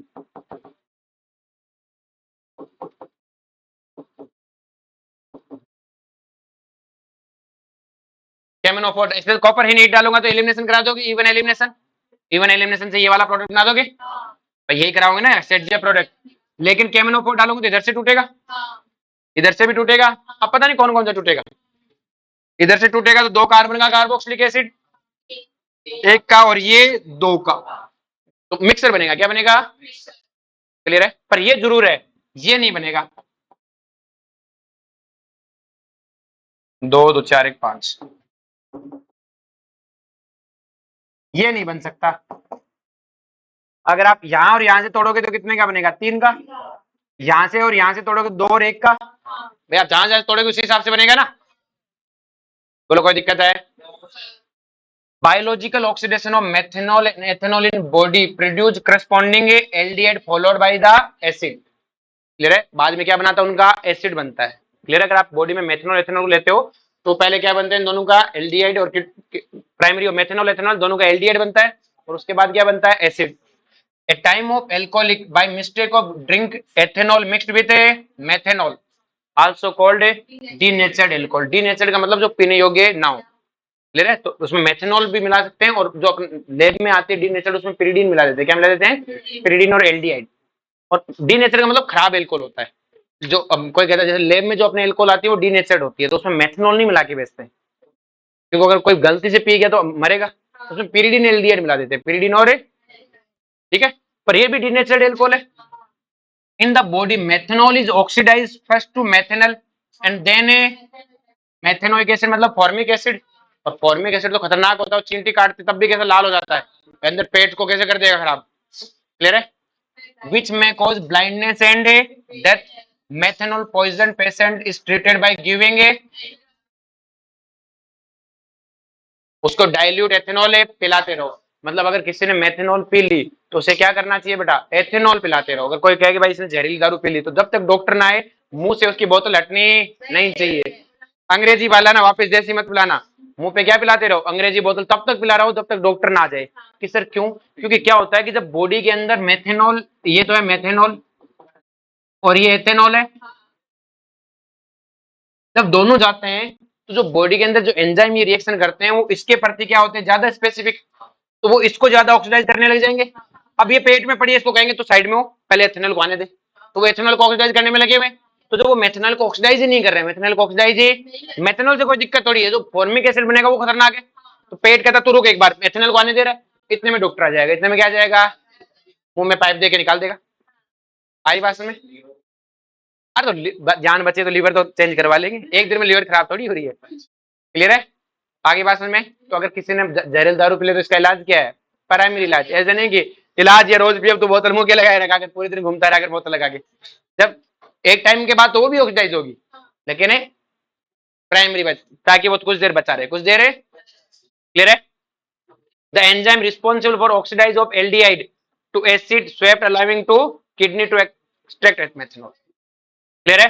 Speaker 1: कैमेनोफोर, इसमें कॉपर ही नहीं डालूंगा तो एलिमिनेशन करा दोगे, इवन एलिमिनेशन। इवन एलिमिनेशन से ये वाला प्रोडक्ट बना दोगे, तो यही कराओगे ना सेट प्रोडक्ट। लेकिन कैमेनोफोर डालूंगा तो इधर से टूटेगा, इधर से भी टूटेगा। अब पता नहीं कौन कौन सा टूटेगा। इधर से टूटेगा तो 2 कार्बन का कार्बोक्सिलिक एसिड, एक का और ये 2 का, तो मिक्सर बनेगा। क्या बनेगा? क्लियर है? पर ये जरूर है, ये नहीं बनेगा। 2 2 4 1 5, ये नहीं बन सकता। अगर आप यहां और यहां से तोड़ोगे तो कितने का बनेगा? 3 का। यहां से और यहां से तोड़ोगे 2 और 1 का। भैया जहां जहां तोड़ोगे उसी हिसाब से बनेगा ना। बोलो कोई दिक्कत है? Biological oxidation of methanol and ethanol in body produce corresponding aldehyde followed by the acid. Clear है? बाद में क्या बनाता है? उनका एसिड बनता है। क्लियर? अगर आप बॉडी में मेथनॉल एथेनॉल लेते हो तो पहले क्या बनते हैं? दोनों का एल्डिहाइड, और प्राइमरी और मेथनॉल एथेनॉल दोनों का एल्डिहाइड बनता है, और उसके बाद क्या बनता है? Acid. A time of alcoholic by mistake of drink ethanol mixed with methanol also called denatured alcohol. Denatured का मतलब जो पीने योग्य ना हो। क्लियर है? तो उसमें मेथनॉल भी मिला सकते हैं, और जो लेब में आती है डीनेचर्ड, उसमें पिरिडीन मिला देते हैं। क्या मिला देते हैं? पिरिडीन और एल्डिहाइड। और डीनेचर्ड का मतलब खराब एल्कोहल होता है। जो कोई कहता है जैसे लेब में जो अपने एल्कोहल आती है वो डीनेचर्ड होती है, तो उसमें मेथनॉल नहीं मिला के बेचते हैं, क्योंकि अगर कोई गलती से पी गया तो मरेगा। तो उसमें पिरिडीन एल्डिहाइड मिला देते हैं, पिरिडीन और, ठीक है। पर ये भी डीनेचर्ड एल्कोहल है। In the body methanol is oxidised first to methanol and then methanoic acid, मतलब फॉर्मिक एसिड। और फॉर्मिक एसिड तो खतरनाक होता है, चींटी काटते तब भी कैसे लाल हो जाता है, अंदर पेट को कैसे कर देगा खराब। क्लियर है? which may cause blindness and death. Methanol poison patient is treated by giving a, उसको डाइल्यूट एथेनॉल पिलाते रहो। मतलब अगर किसी ने मेथेनॉल पी ली तो उसे क्या करना चाहिए बेटा? एथेनॉल पिलाते रहो। अगर कोई कहे कि भाई इसने जहरीली दारू पी ली, तो जब तक डॉक्टर ना आए मुंह से उसकी बोतल हटनी नहीं चाहिए। अंग्रेजी वाला ना वापस देसी मत पिलाना, मुंह पे क्या पिलाते रहो? अंग्रेजी बोतल। तब तक पिला रहा हो जब तक डॉक्टर ना आ जाए। कि सर क्यों? क्योंकि क्या होता है कि जब बॉडी के अंदर मेथेनॉल, ये तो है मेथेनॉल, और ये एथेनॉल है। जब दोनों जाते हैं तो जो बॉडी के अंदर जो एंजाइम ये रिएक्शन करते हैं वो इसके प्रति क्या होते हैं, ज्यादा स्पेसिफिक, तो वो इसको ज्यादा ऑक्सीडाइज करने लग जाएंगे। अब ये पेट में पड़ी है, इसको कहेंगे तो साइड में हो, पहले एथेनॉल को आने दे, तो वो एथेनॉल को ऑक्सीडाइज करने में लगे हुए। तो जो वो मेथनॉल को ऑक्सीडाइज ही नहीं कर रहे हैं, मेथनॉल को ऑक्सीडाइज ही, मेथनॉल से कोई दिक्कत थोड़ी है, जो फॉर्मिक एसिड बनेगा वो खतरनाक है। तो पेट कहता तू रुक एक बार, एथेनॉल को आने दे रहा है, इतने में डॉक्टर आ जाएगा, इतने में क्या आ जाएगा, मुंह में पाइप दे के निकाल देगा। आई बात में? अरे तो जान बचे तो लीवर तो चेंज करवा लेंगे, एक दिन में लीवर खराब थोड़ी हो रही है। क्लियर है? आगे बात समझ में? तो अगर किसी ने जहरील दारू पी ले तो इसका इलाज क्या है? प्राइमरी इलाज। ऐसे नहीं कि इलाज ये रोज पिए तो बोतल मुंह के लगाए रखा के पूरी दिन घूमता रहा कर बोतल लगा के, जब एक टाइम के बाद तो वो भी ऑक्सीडाइज होगी, लेकिन प्राइमरी बच, ताकि वो कुछ देर बचा रहे, कुछ देर है। क्लियर है? The enzyme responsible for oxidise of aldehyde to acid swept allowing to kidney to extract methanol. Clear है?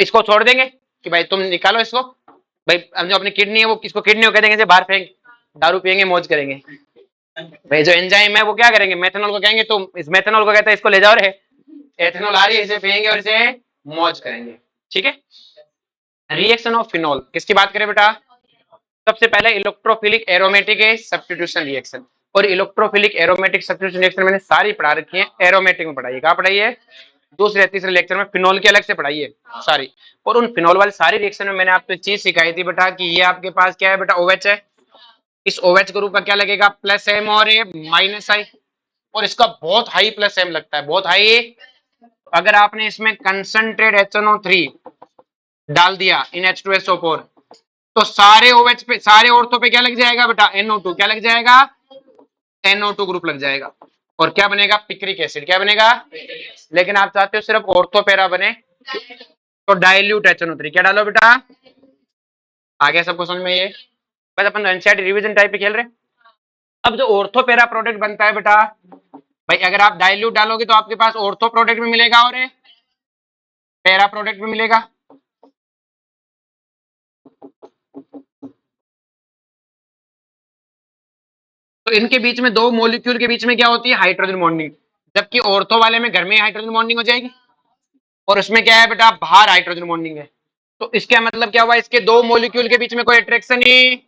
Speaker 1: इसको छोड़ देंगे कि भाई तुम निकालो इसको, भाई जो अपनी किडनी है वो किसको किडनी को कह देंगे बाहर फेंक, दारू पियेंगे मौज करेंगे। भाई जो एंजाइम है वो क्या करेंगे, मेथनॉल को कहेंगे तुम इस मेथनॉल को कहते हैं इसको ले जाओ रे, एथेनॉल आ रही है, इसे पियेंगे और इसे मौज करेंगे। ठीक है? रिएक्शन ऑफ फिनॉल किसकी बात करें बेटा? सबसे पहले इलेक्ट्रोफिलिक एरोमेटिक सब्स्टिट्यूशन रिएक्शन, और इलेक्ट्रोफिलिक एरोमेटिक सब्स्टिट्यूशन रिएक्शन मैंने सारी पढ़ा रखी है, एरोमेटिक में पढ़ाई है। कहाँ पढ़ाई है? दूसरे तीसरे लेक्चर में फिनॉल की अलग से पढ़ाई है सारी, और उन फिनॉल वाली सारी रिएक्शन में मैंने आपको चीज सिखाई थी बेटा कि ये आपके पास क्या है बेटा, OH है, इस OH ग्रुप का क्या लगेगा, प्लस M और माइनस I, और इसका बहुत हाई प्लस M लगता है, बहुत हाई। अगर आपने इसमें कंसंट्रेट HNO3 डाल दिया इन H2SO4 तो सारे OH पे, सारे ऑर्थो पे क्या लग जाएगा बेटा, NO2, क्या लग जाएगा, NO2 ग्रुप लग जाएगा, और क्या बनेगा, पिक्रिक एसिड, क्या बनेगा। लेकिन आप चाहते हो सिर्फ ऑर्थो पैरा बने, तो डाइल्यूट HNO3 क्या डालो बेटा। आगे सबको समझ में? ये बस अपन एनसीईआरटी रिवीजन टाइप पे खेल रहे हैं। अब जो ऑर्थो पैरा प्रोडक्ट बनता है बेटा, भाई अगर आप डाइल्यूट डालोगे तो आपके पास ऑर्थो प्रोडक्ट भी मिलेगा और पैरा प्रोडक्ट भी मिलेगा। तो इनके बीच में दो मॉलिक्यूल के बीच में क्या होती है, हाइड्रोजन बॉन्डिंग, जबकि ऑर्थो वाले में घर में हाइड्रोजन बॉन्डिंग हो जाएगी, और उसमें क्या है बेटा, बाहर हाइड्रोजन बॉन्डिंग है। तो इसका मतलब क्या हुआ, इसके दो मॉलिक्यूल के बीच में कोई अट्रैक्शन ही,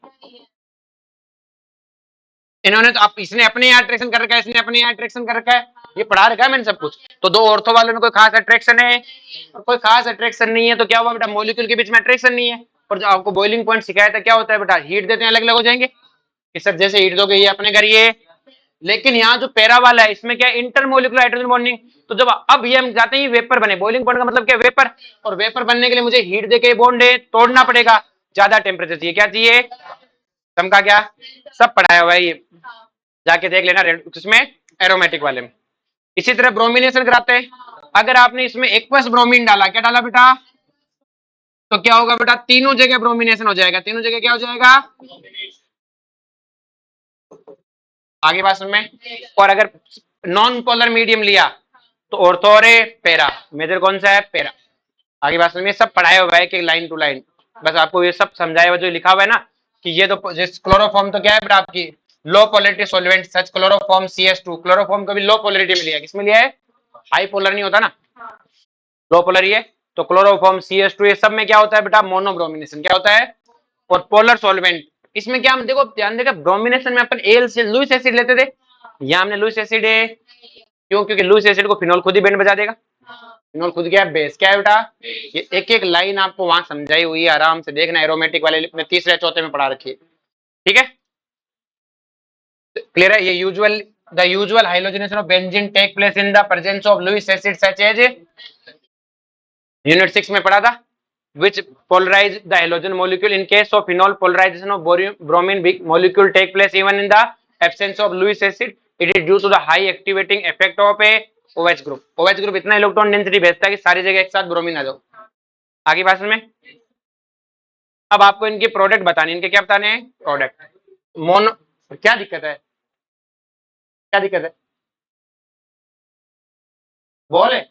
Speaker 1: इन्होंने तो इसने अपने यहाँ अट्रैक्शन कर रखा है, इसने अपने यहाँ अट्रैक्शन कर रखा है, ये पढ़ा रखा है मैंने सब कुछ। तो दो ऑर्थो वालों में कोई खास अट्रैक्शन है और कोई खास अट्रैक्शन नहीं है, तो क्या हुआ बेटा, मॉलिक्यूल के बीच में अट्रैक्शन नहीं है। और जो आपको बॉइलिंग पॉइंट सिखाया था क्या होता है बेटा, हीट देते हैं अलग अलग हो जाएंगे, कि सर जैसे हीट दोगे ये अपने घर ये। लेकिन यहाँ जो पैरा वाला है इसमें क्या, इंटरमोलिकुलर हाइड्रोजन बॉन्डिंग। तो जब अब ये हम जाते हैं वेपर बने, बॉइलिंग पॉइंट का मतलब क्या, वेपर, और वेपर बनने के लिए मुझे हीट देके बॉन्ड तोड़ना पड़ेगा, ज्यादा टेम्परेचर चाहिए, क्या चाहिए, चमका, क्या सब पढ़ाया हुआ है ये, जाके देख लेना इसमें एरोमेटिक वाले में। इसी तरह ब्रोमिनेशन कराते हैं, अगर आपने इसमें एक्वस ब्रोमीन डाला, क्या डाला बेटा, तो क्या होगा बेटा, तीनों जगह ब्रोमिनेशन हो जाएगा, तीनों जगह क्या हो जाएगा। आगे बात समझ में? और अगर नॉन पोलर मीडियम लिया तो ऑर्थो और पैरा, मेजर कौन सा है, पैरा। आगे बात समझ में? सब पढ़ाया हुआ है कि लाइन टू लाइन, बस आपको ये सब समझाया हुआ जो लिखा हुआ है ना, कि ये तो क्लोरोफॉर्म तो क्या है बेटा आपकी लो पोलरिटी सॉल्वेंट, सच क्लोरोफॉर्म CS2, क्लोरोफॉर्म को भी लो पोलरिटी में लिया, किसमें लिया है, हाई पोलर नहीं होता ना, लो पोलर ही है। तो क्लोरोफॉर्म CS2 ये सब में क्या होता है बेटा, मोनोब्रोमिनेशन, क्या होता है, और पोलर सॉल्वेंट। इसमें क्या हम देखो ध्यान देगा, ब्रोमिनेशन में अपन एल से लुइस एसिड लेते थे, यहाँ हमने लुइस एसिड है, क्यों, क्योंकि लुइस एसिड को फिनॉल खुद ही बैंड बजा देगा, फिनॉल खुद क्या है, बेस, क्या है बेटा। ये एक एक लाइन आपको वहां समझाई हुई है, आराम से देखना, एरोमेटिक वाले में तीसरे चौथे में पढ़ा रखी है। ठीक है, क्लियर है? ये usual the usual halogenation of benzene take place in the presence of Lewis acid such as, unit 6 में पढ़ा था, which polarize the halogen molecule. In case of phenol, polarization of bromine molecule take place even in the absence of Lewis acid. It is due to the high activating effect of a OH group. OH group इतना electron density भेजता है कि सारी जगह एक साथ bromine आ जाओ। आगे बात में, अब आपको इनके प्रोडक्ट बताने, इनके क्या बताने हैं, प्रोडक्ट। मोनो, क्या दिक्कत है, क्या दिक्कत है, बोले।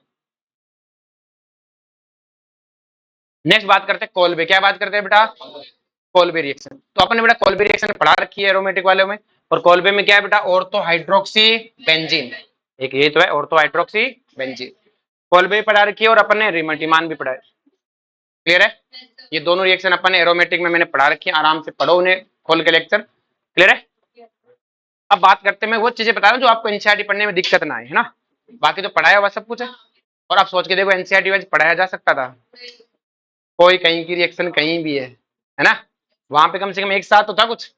Speaker 1: नेक्स्ट बात करते हैं कोल्बे, क्या बात करते हैं बेटा, कोल्बे रिएक्शन। तो अपन ने बेटा कोल्बे रिएक्शन पढ़ा रखी है एरोमेटिक वाले में, और कोल्बे में क्या है बेटा, ऑर्थो हाइड्रोक्सी बेंजीन, एक ये तो है ऑर्थो हाइड्रोक्सी बेंजीन। कोलबे भी पढ़ा रखी है और अपन ने रिमल्टीमान भी पढ़ा है। क्लियर है? ये दोनों रिएक्शन अपन ने एरोमेटिक में मैंने पढ़ा रखी है, आराम से पढ़ो उन्हें खोल के लेक्चर। क्लियर है? अब बात करते हैं, मैं वो चीजें बता रहा हूँ जो आपको एनसीईआरटी पढ़ने में दिक्कत ना आए, है ना। बाकी तो पढ़ाया हुआ सब कुछ है। और आप सोच के देखो एनसीईआरटी वाइज पढ़ाया जा सकता था, कोई कहीं की रिएक्शन कहीं भी है ना, वहां पे कम से कम एक साथ तो था कुछ।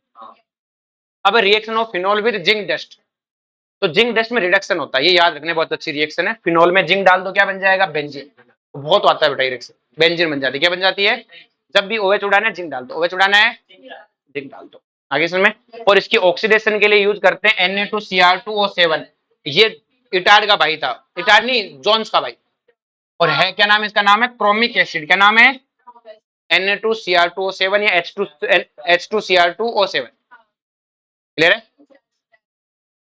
Speaker 1: अब reaction of phenol with zinc dust, तो जिंक डस्ट में रिडक्शन होता है, ये याद रखने, बहुत अच्छी रिएक्शन है। फिनोल में जिंक डाल दो, क्या बन जाएगा? बेंजीन। बहुत आता है बेटा रिएक्शन, बेंजीन बन जाती है। क्या बन जाती है? जब भी OH उड़ाना है जिंक डाल दो, OH उड़ाना है जिंक डाल दो। आगे सुन में, और इसकी ऑक्सीडेशन के लिए यूज करते हैं Na2Cr2O7। ये इटार्ड का भाई था, इटार्ड नहीं, जोन्स का भाई। और है क्या नाम, इसका नाम है क्रोमिक एसिड। क्या नाम है? Na2Cr2O7 या H2Cr2O7। क्लियर है?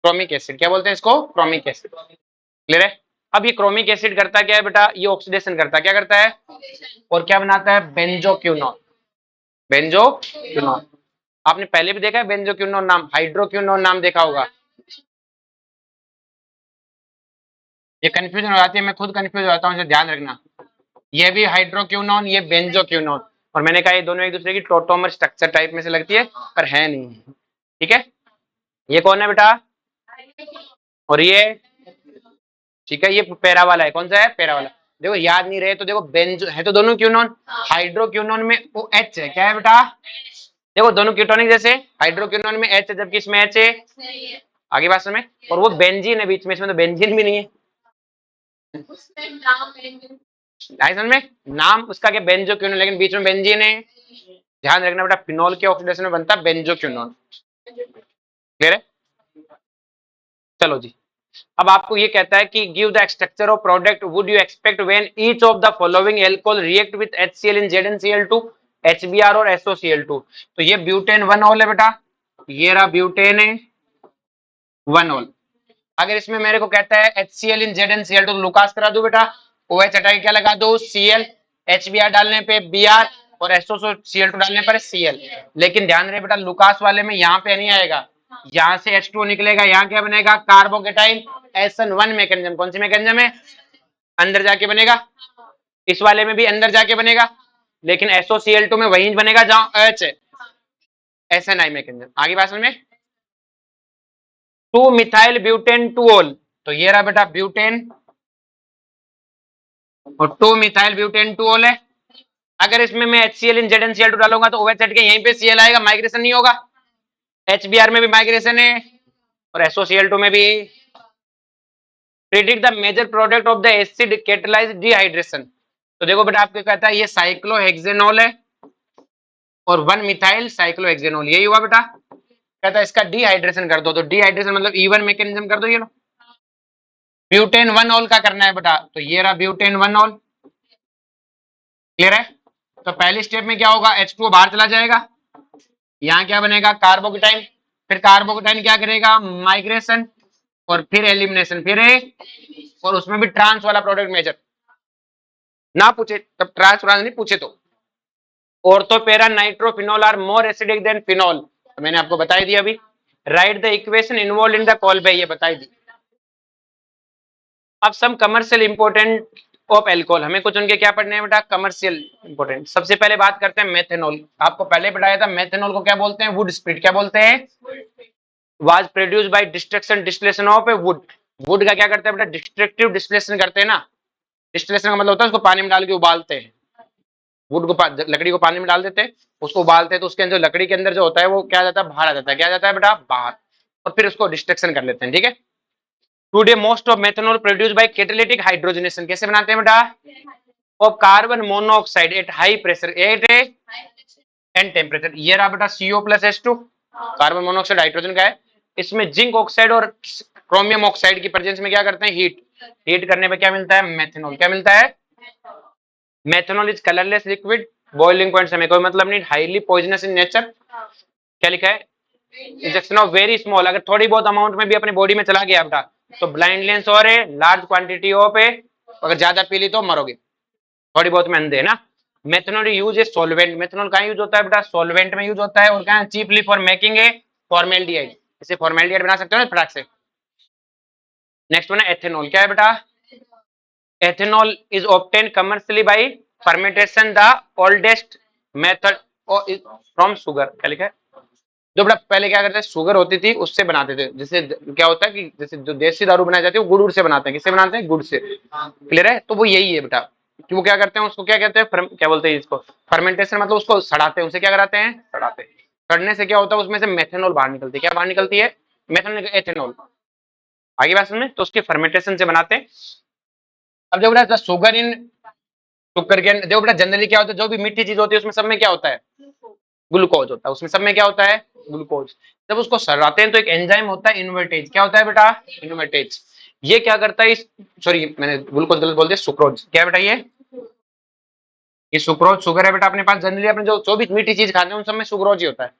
Speaker 1: क्रोमिक एसिड क्या बोलते हैं इसको? Chromic acid. क्लियर है? अब ये क्रोमिक एसिड करता क्या है बेटा? ये ऑक्सीडेशन करता है, क्या करता है? और क्या बनाता है? बेंजोक्विनोन। बेंजोक्विनोन आपने पहले भी देखा है, बेंजोक्विनोन नाम, हाइड्रोक्विनोन नाम देखा होगा। ये कंफ्यूजन हो जाती है, मैं खुद कंफ्यूज हो जाता हूँ, इसे ध्यान रखना। ये भी हाइड्रोक्विनोन, ये बेंजोक्विनोन। और मैंने कहा ये दोनों एक दूसरे की टोटोमर स्ट्रक्चर टाइप में से लगती है, पर है नहीं। ठीक है? ये कौन है बेटा? और ये, ठीक है, ये पैरा वाला है। कौन सा है? पैरा वाला। देखो याद नहीं रहे तो देखो, बेंजो है तो दोनों क्यूनोन, हाइड्रोक्विनोन में OH है, क्या है बेटा? देखो दोनों क्यूटोनिक जैसे, हाइड्रोक्विनोन में H है जबकि इसमें H है। आगे बात समझ में, और वो बेंजीन है बीच में, इसमें तो बेंजीन भी नहीं है। समझ में, नाम उसका क्या? बेंजोक्विनोन, लेकिन बीच में बेंजीन है। ध्यान रखना बेटा, फिनोल के ऑक्सीडेशन में बनता है बेंजोक्विनोन। क्लियर है? चलो जी, अब आपको ये कहता है कि give the structure of product would you expect when each of the following alcohol react with HCl in ZnCl2, HBr और SOCl2। तो ये ब्यूटेन 1 है बेटा, ये रहा ब्यूटेन है 1। अगर इसमें मेरे को कहता है HCl इन ZnCl2 तो लुकास करा दो बेटा, OH हटा के क्या लगा दो? Cl, HBr डालने पे Br और SOCl2 डालने पर Cl। लेकिन ध्यान रहे बेटा, लुकास वाले में यहाँ पे नहीं आएगा, यहाँ से H2 निकलेगा, यहाँ क्या बनेगा? Carbocation SN1 mechanism. कौन सी मैकेनिज्म है? अंदर जाके बनेगा। इस वाले में भी अंदर जाके बनेगा, लेकिन SOCl2 में वहीं बनेगा जहां H है, SNI मैकेनिज्म। आगे बात समझ में, 2 मिथाइल ब्यूटेन 2 तो ये रहा बेटा ब्यूटेन, और 2 मिथाइल ब्यूटेन 2 है। अगर इसमें मैं HCl इन ZnCl2 डालूंगा तो OH हट के यहीं पे Cl आएगा, माइग्रेशन नहीं होगा। HBr में भी माइग्रेशन है और SOCl2 में भी। Predict the major product of the acid catalysed dehydration. तो देखो बेटा, आपको कहता है ये साइक्लोहेक्सेनॉल है और 1 मिथाइल साइक्लोहेक्सेनॉल, यही हुआ बेटा। कहता है इसका डिहाइड्रेशन कर दो, तो डिहाइड्रेशन मतलब E1 मैकेनिज्म कर दो। ये लो, ब्यूटेन 1 का करना है बेटा, तो ये रहा ब्यूटेन 1। क्लियर है? तो पहली स्टेप में क्या होगा? H2O बाहर चला जाएगा, यहाँ क्या बनेगा? कार्बोकेटाइन। फिर कार्बोकेटाइन क्या करेगा? माइग्रेशन, और फिर एलिमिनेशन, फिर और उसमें भी ट्रांस वाला प्रोडक्ट मेजर ना पूछे तब, ट्रांस नहीं पूछे तो। Ortho para nitrophenol are more acidic than phenol, तो मैंने आपको बताई दी अभी। Write the equation involve in the call, ये बताई दी। अब some commercial important of alcohol, हमें कुछ उनके क्या पढ़ने हैं बेटा? Commercial important. सबसे पहले बात करते हैं मेथेनॉल। आपको पहले बताया था मेथेनॉल को क्या बोलते हैं? Would spirit. क्या बोलते हैं? Was produced by destruction distillation of A would. Would का क्या करते हैं बेटा? डिस्ट्रक्टिव डिस्टिलेशन करते हैं ना। डिस्टिलेशन का मतलब होता है उसको पानी में डाल के उबालते हैं। वुड को, लकड़ी को पानी में डाल देते हैं, उसको उबालते हैं, तो उसके अंदर लकड़ी के अंदर जो होता है वो क्या जाता है? बाहर आ जाता है। क्या जाता है बेटा? बाहर। और फिर उसको डिस्ट्रक्शन कर लेते हैं। ठीक है? Today most of methanol produced by catalytic hydrogenation. कैसे बनाते हैं बेटा? Of carbon monoxide at high pressure at and temperature. ये रहा बेटा CO+H2, कार्बन मोनोऑक्साइड हाइड्रोजन का है। इसमें जिंक ऑक्साइड और क्रोमियम ऑक्साइड की प्रेजेंस में क्या करते हैं? हीट। हीट करने पे क्या मिलता है? मेथनॉल। क्या मिलता है? Methanol is colourless liquid, boiling point से हमें कोई मतलब नहीं, हाईली पॉइजनस इन नेचर। क्या लिखा है? इंजेक्शन ऑफ वेरी स्मॉल, अगर थोड़ी बहुत अमाउंट में भी अपने बॉडी में चला गया बेटा तो ब्लाइंडनेस और है, लार्ज क्वांटिटी ऑफ है, अगर ज्यादा पी ली तो मरोगे, थोड़ी बहुत में अंधे है ना। मेथनॉल यूज है सॉल्वेंट। मेथनॉल कहाँ यूज होता है बेटा? सॉल्वेंट में यूज होता है। और कहाँ? Cheaply for making a formaldehyde. इसे फॉर्मेल्डिहाइड बना सकते हो ना फटाक से। नेक्स्ट वन है एथेनॉल। क्या है बेटा? Ethanol is obtain commercially bye fermentation the oldest method from sugar. क्या लिखा है? जो बड़ा पहले क्या करते थे, शुगर होती थी उससे बनाते थे। जैसे क्या होता है कि जैसे जो देसी दारू बनाई जाती है वो गुड़ से बनाते हैं। किससे बनाते हैं? गुड़ से। क्लियर है? तो वो यही है बेटा कि वो क्या करते हैं, उसको क्या कहते हैं, क्या बोलते हैं इसको, फर्मेंटेशन, मतलब उसको सड़ाते हैं। उसे क्या कराते हैं? सड़ाते हैं। सड़ने से क्या होता है, उसमें से मेथेनॉल बाहर निकलती है। क्या बाहर निकलती है? Methanol, ethanol. आगे बात समझ, तो उसके फर्मेंटेशन से बनाते हैं। अब देखो बेटा, शुगर इन शुगर के देखो बेटा, जनरली क्या होता है, जो भी मीठी चीज होती है उसमें सब में क्या होता है? ग्लूकोज होता है। उसमें सब में क्या होता है? ग्लूकोज। जब उसको सराते हैं तो एक एंजाइम होता है इन्वर्टेज। क्या होता है बेटा? इन्वर्टेज। ये क्या करता है, इस सॉरी मैंने ग्लूकोज गलत बोल दिया, सुक्रोज। क्या बेटा ये सुक्रोज शुगर है बेटा अपने पास। जनरली अपने जो भी मीठी चीज खाते हैं उन सब में सुक्रोज ही होता है।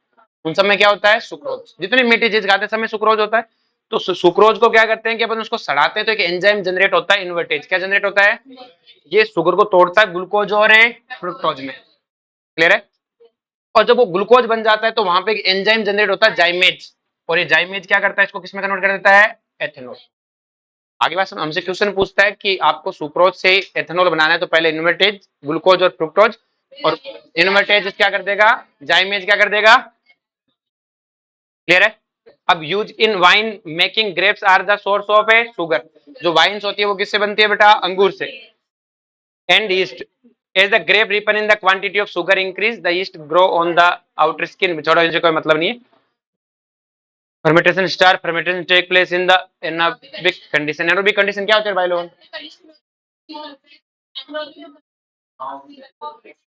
Speaker 1: उन सब में क्या होता है? सुक्रोज। जितनी मीठी चीज खाते हैं सब में सुक्रोज होता है। तो सुक्रोज को क्या करते हैं कि अपन उसको सड़ाते हैं तो एक एंजाइम जनरेट होता है इन्वर्टेज। क्या जनरेट होता है? ये शुगर को तोड़ता है ग्लूकोज और फ्रुक्टोज में। क्लियर है? और जब वो ग्लूकोज बन जाता है तो वहां पे एक एंजाइम जनरेट होता है जाइमेज। और ये जाइमेज क्या करता है, इसको किसमें कन्वर्ट कर देता है? एथेनॉल। आगे बात हमसे क्वेश्चन पूछता है कि आपको सुक्रोज से एथेनॉल बनाना है तो पहले इन्वर्टेज, ग्लूकोज और फ्रुक्टोज, और इन्वर्टेज क्या कर देगा? जाइमेज क्या कर देगा? क्लियर है? अब use in wine making grapes are the source of a sugar. जो वाइन्स होती है वो किससे बनती है बेटा? अंगूर से। And yeast as the grape ripen in the quantity of sugar increase the yeast grow on the outer skin। छोड़ो, इनसे कोई मतलब नहीं है। fermentation start fermentation take place in the anaerobic condition। anaerobic condition क्या होता है भाई लोगों?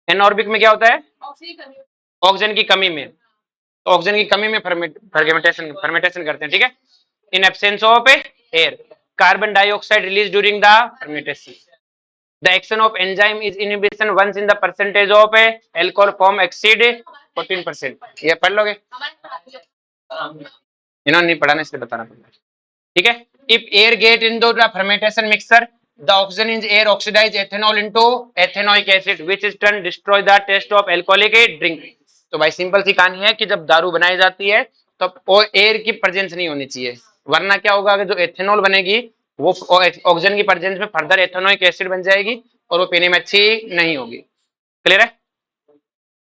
Speaker 1: एनऑर्बिक में क्या होता है? ऑक्सीजन की कमी में। तो ऑक्सीजन की कमी में फर्मेंटेशन फर्मेंटेशन करते हैं। ठीक है? In absence of air carbon dioxide release during the fermentation. The action of enzyme is inhibition once in the percentage of a alcohol form exceed 14%। ये पढ़ लोगे? इन्होंने नहीं पढ़ा ना, इसलिए बताना पड़ेगा। ठीक है? If air get into the fermentation mixture, the oxygen in air oxidize ethanol into ethanoic acid, which is turn destroy the taste of alcoholic drink। तो भाई सिंपल सी कहानी है कि जब दारू बनाई जाती है तो वो एयर की प्रेजेंस नहीं होनी चाहिए, वरना क्या होगा कि जो एथेनॉल बनेगी वो ऑक्सीजन की प्रेजेंस में फर्दर एथेनोइक एसिड बन जाएगी और वो पीने में अच्छी नहीं होगी। क्लियर है?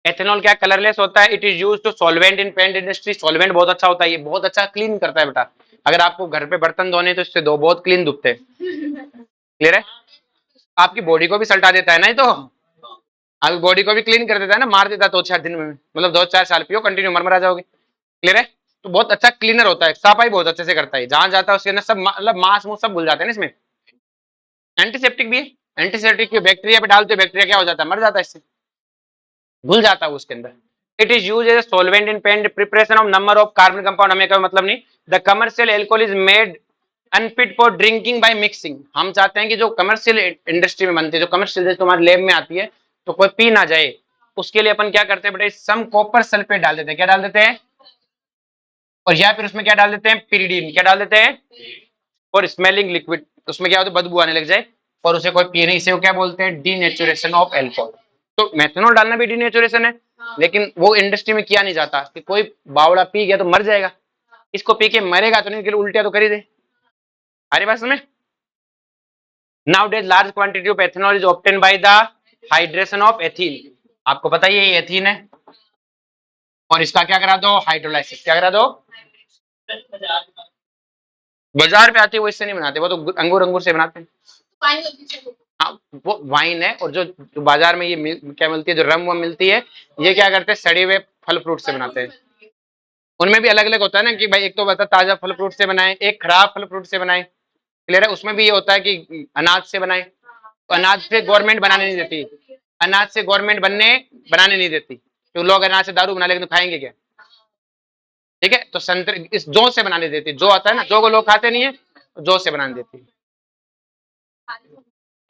Speaker 1: एथेनॉल क्या कलरलेस होता है। It is use to solvent in paint industry. Solvent बहुत अच्छा होता है, ये बहुत अच्छा क्लीन करता है बेटा। अगर आपको घर पे बर्तन धोने तो इससे दो, बहुत क्लीन दुखते हैं। क्लियर है? आपकी बॉडी को भी सल्टा देता है ना, ये तो आपकी बॉडी को भी क्लीन कर देता है ना, मार देता है 2-4 दिन में, मतलब 2-4 साल पियो कंटिन्यू, मरमरा जाओगे। क्लियर है? तो बहुत अच्छा क्लीनर होता है, सफाई बहुत अच्छे से करता है। जहां जाता है उसके अंदर सब मतलब मांस मुंह सब भूल जाते हैं ना इसमें। एंटीसेप्टिक भी है। एंटीसेप्टिक बैक्टीरिया पे डालते, बैक्टीरिया क्या हो जाता है? मर जाता है, इससे घुल जाता है उसके अंदर। It is use as solvent in paint preparation of number of carbon compound. हमें कोई मतलब नहीं। The commercial alcohol is made unfit for drinking by mixing. हम चाहते हैं कि जो कमर्शियल इंडस्ट्री में बनती है, जो कमर्शियल जैसे तुम्हारे लैब में आती है, तो कोई पी ना जाए, उसके लिए अपन क्या करते हैं बेटा, सम कॉपर सल्फेट डाल देते हैं। क्या डाल देते हैं? और या फिर उसमें क्या डाल देते हैं? पिरिडीन। क्या डाल देते हैं? और स्मेलिंग लिक्विड। उसमें क्या होता है? बदबू आने लग जाए और उसे कोई पिए नहीं, इसे क्या बोलते हैं? Denaturation of alcohol. तो मेथनॉल डालना भी डीनेचुरेशन है, लेकिन वो इंडस्ट्री में किया नहीं जाता कि कोई बावड़ा पी गया तो मर जाएगा, इसको पी के मरेगा तो नहीं, उल्टिया तो कर ही दे। अरे बात समझ। Now days large quantity of ethanol is obtain by the hydration of ethene. आपको पता ही है ये एथीन है, और इसका क्या करा दो? हाइड्रोलाइसिस। क्या करा दो? बाजार पे आती है वो इससे नहीं बनाते, वो तो अंगूर अंगूर से बनाते हैं। हाँ, वो वाइन है। और जो बाजार में ये क्या मिलती है, जो रम वम मिलती है, ये क्या करते हैं? सड़े हुए फल फ्रूट से बनाते हैं। उनमें भी अलग अलग होता है ना कि भाई एक तो बता ताजा फल फ्रूट से बनाए, एक खराब फल फ्रूट से बनाए। क्लियर है? उसमें भी ये होता है कि अनाज से बनाए, तो अनाज से गवर्नमेंट बनाने नहीं देती। अनाज से गवर्नमेंट बनाने नहीं देती, तो लोग अनाज से दारू बना लेंगे तो खाएंगे क्या? ठीक है? तो संतरे इस जौ से बनाने देती। जो आता है ना, जौ को लोग खाते नहीं है, तो जौ से बनाने देती।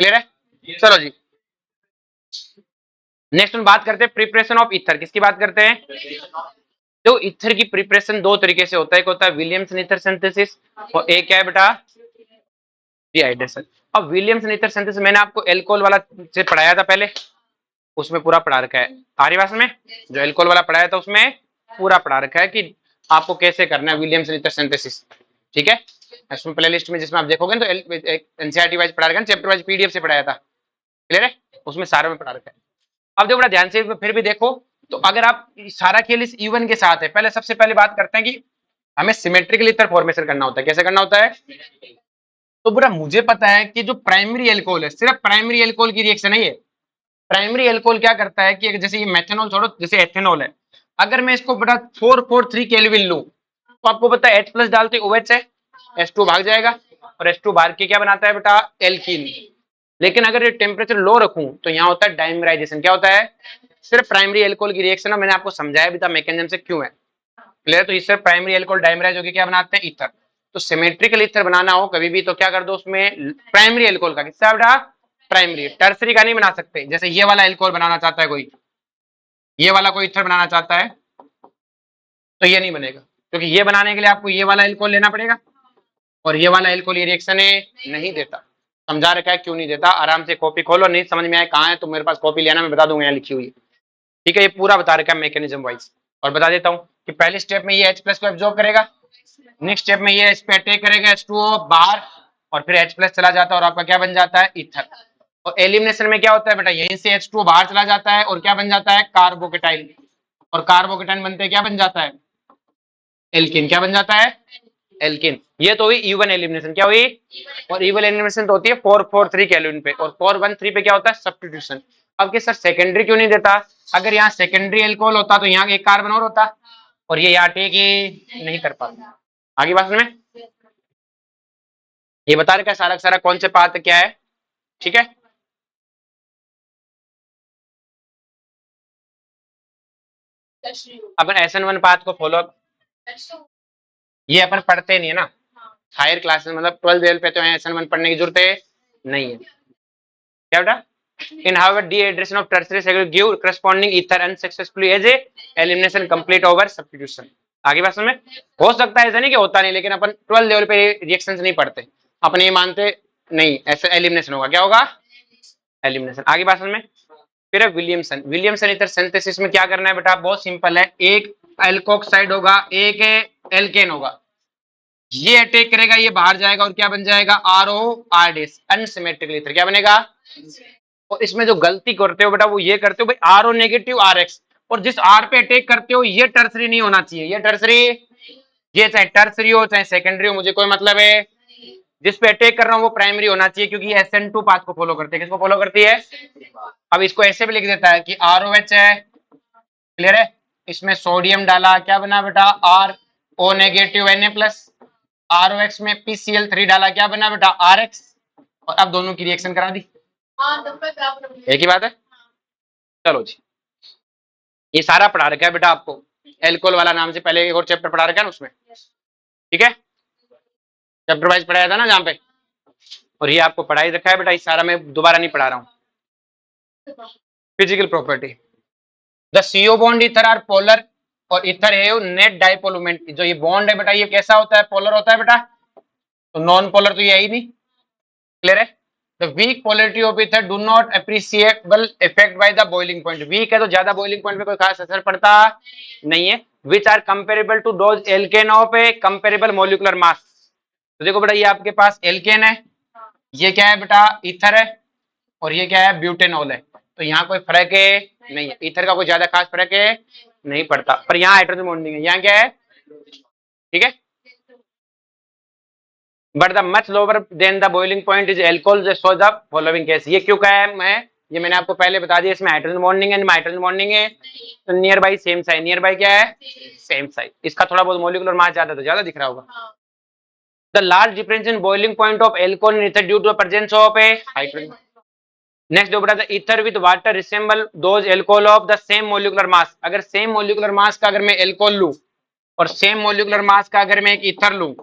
Speaker 1: क्लियर है? चलो जी, नेक्स्ट हम बात करते हैं प्रिपरेशन ऑफ ईथर। किसकी बात करते हैं? तो ईथर की प्रिपरेशन दो तरीके से होता है। एक होता है विलियम्सन ईथर सिंथेसिस, और एक क्या है बेटा? डिहाइड्रेशन। अब विलियम्सन ईथर सिंथेसिस मैंने आपको एल्कोहल वाला से पढ़ाया था पहले, उसमें पूरा पढ़ा रखा है। आर्य भाषा में जो एल्कोहल वाला पढ़ाया था उसमें पूरा पढ़ा रखा है कि आपको कैसे करना है विलियम्सन ईथर सिंथेसिस। ठीक है, इसमें प्ले लिस्ट में जिसमें आप देखोगे तो एनसीईआरटी वाइज पढ़ा रखा है, चैप्टर वाइज पीडीएफ से पढ़ाया था, क्लियर है, उसमें सारे में पढ़ा रखा है। अब जो बड़ा ध्यान से फिर भी देखो, तो अगर आप सारा खेल इस E1 के साथ है, पहले सबसे पहले बात करते हैं कि हमें सिमेट्रिकल ईथर फॉर्मेशन करना होता है। कैसे करना होता है? तो बुरा मुझे पता है कि जो प्राइमरी एल्कोहल है, सिर्फ प्राइमरी एल्कोहल की रिएक्शन है ये। प्राइमरी एल्कोहल क्या करता है कि जैसे ये मेथनॉल छोड़ो, जैसे एथेनॉल है, अगर मैं इसको बड़ा 443 केल्विन लूं, तो आपको पता है H+ डालते OH है, H2 भाग जाएगा, और H2 भाग के क्या बनाता है बेटा? एल्कीन। लेकिन अगर ये टेम्परेचर लो रखूं तो यहाँ होता है डाइमराइजेशन। क्या होता है? सिर्फ प्राइमरी एल्कोहल की रिएक्शन है, मैंने आपको समझाया भी था मैकेनिज्म से क्यों है, क्लियर? तो इससे प्राइमरी एल्कोहल डाइमराइज होकर क्या बनाते हैं? ईथर। तो सिमेट्रिकल ईथर बनाना हो कभी भी तो क्या कर दो उसमें प्राइमरी एल्कोहल का, किसका बेटा? प्राइमरी। टर्सरी का नहीं बना सकते। जैसे ये वाला एल्कोहल बनाना चाहता है कोई, ये वाला कोई ईथर बनाना चाहता है, तो ये नहीं बनेगा, क्योंकि ये बनाने के लिए आपको ये वाला एल्कोहल लेना पड़ेगा, और ये वाला एल्कोहल ये रिएक्शन नहीं देता। समझा रखा है क्यों नहीं देता, आराम से कॉपी खोलो, नहीं समझ में आए कहाँ है तो मेरे पास कॉपी लेना, मैं बता दूंगा यहाँ लिखी हुई है, ठीक है? ये पूरा बता रखा है मैकेनिज्म वाइज। और बता देता हूँ कि पहले स्टेप में ये H+ को एब्जॉर्ब करेगा, नेक्स्ट स्टेप में ये इस पे अटैक करेगा H2O बाहर, और फिर H+ चला जाता है और आपका क्या बन जाता है? ईथर। और एलिमिनेशन में क्या होता है बेटा? यहीं से H2O बाहर चला जाता है और क्या बन जाता है? कार्बोकेटाइल। और कार्बोकेटाइल बनते क्या बन जाता है? एल्किन। क्या बन जाता है? एल्किन। ये तो हुई E1 एलिमिनेशन। क्या हुई? और E1 एलिमिनेशन तो होती है 443 केल्विन पे, और 413 पे क्या होता है? सब्स्टिट्यूशन। अब कि सर सेकेंडरी क्यों नहीं देता? अगर यहाँ सेकेंडरी एल्कोहल होता तो यहाँ एक कार्बन और होता, और ये यहाँ टेक ही नहीं कर पाता। आगे बात में ये बता रखा है सारा सारा कौन से पाथ क्या है, ठीक है? अपन SN1 पाथ को फॉलो, ये अपन पढ़ते नहीं है ना हायर क्लासेस, मतलब 12th लेवल पे तो SN1 पढ़ने की जरूरत नहीं है। क्या बेटा? In however dehydration of tertiary secondary give corresponding ether unsuccessfully as a elimination complete over substitution। आगे बात समझ में? हो सकता है ऐसा नहीं कि होता नहीं, लेकिन अपन 12 लेवल पे रिएक्शंस नहीं पढ़ते, अपन ये मानते नहीं ऐसा एलिमिनेशन होगा। क्या होगा? एलिमिनेशन। आगे बात समझ में? फिर विलियमसन। विलियमसन ईथर सिंथेसिस में क्या करना है बेटा? बहुत सिंपल है, एक एल्कोक्साइड होगा, एक एल्केन होगा, ये अटैक करेगा, ये बाहर जाएगा और क्या बन जाएगा? RO R- unsymmetrical ether. क्या बनेगा? और इसमें जो गलती करते हो बेटा वो ये करते हो भाई RO नेगेटिव RX, और जिस R पे अटैक करते हो ये टर्सरी नहीं होना चाहिए, ये टर्सरी, ये चाहे टर्सरी हो चाहे सेकेंडरी हो मुझे कोई मतलब है, जिस पे अटैक कर रहा हूँ वो प्राइमरी होना चाहिए, क्योंकि ये SN2 पाथ को फॉलो करती है। किसको फॉलो करती है? अब इसको ऐसे भी लिख देता है कि ROH है, क्लियर है, इसमें सोडियम डाला, क्या बना बेटा? RO नेगेटिव Na+, ROX में PCl3 डाला, क्या बना बेटा? RX, और अब दोनों की रिएक्शन करा दी। एक ही बात है। चलो जी, ये सारा पढ़ा रखा है बेटा आपको, एल्कोहल वाला नाम से पहले एक और चैप्टर पढ़ा रखा है ना उसमें, ठीक है? चैप्टर वाइज पढ़ाया था ना जहाँ पे, और ये आपको पढ़ाई रखा है बेटा, इस सारा मैं दोबारा नहीं पढ़ा रहा हूँ। Physical property, the CO bond ether are polar, और ईथर है नेट डाइपोल मोमेंट। जो ये बॉन्ड है बेटा ये कैसा होता है? पोलर होता है बेटा, तो नॉन पोलर तो ये ही नहीं, क्लियर है? The weak polarity of ether do not appreciable effect by the boiling point। Weak है तो ज्यादा बॉइलिंग पॉइंट पे कोई खास असर पड़ता नहीं है। Which are comparable to those alkane of a comparable molecular mass। तो देखो बेटा ये आपके पास एल्केन है, ये क्या है बेटा? ईथर है, और ये क्या है? ब्यूटेनॉल है। तो यहाँ कोई फर्क है नहीं है, ईथर का कोई ज्यादा खास फर्क है नहीं पड़ता, पर यहाँ हाइड्रोजन बॉन्डिंग है, यहाँ क्या है? ठीक है, but the much lower than the boiling point is alcohol so the following case. ये क्यों कहा है मैं? ये मैंने आपको पहले बता दिया, इसमें हाइड्रोजन बॉन्डिंग है, हाइड्रोजन बॉन्डिंग है तो near by same side, near by क्या है? Same side. इसका थोड़ा बहुत मॉलिक्यूलर मास ज्यादा तो ज्यादा दिख रहा होगा। The large difference in boiling point of alcohol in ether due to presence of a hydrogen. Next जो बता था ether with water resemble those alcohol of the same molecular mass. अगर सेम मॉलिक्यूलर मास का अगर मैं एल्कोहल लूं और same molecular मास का अगर मैं एक ईथर लूं,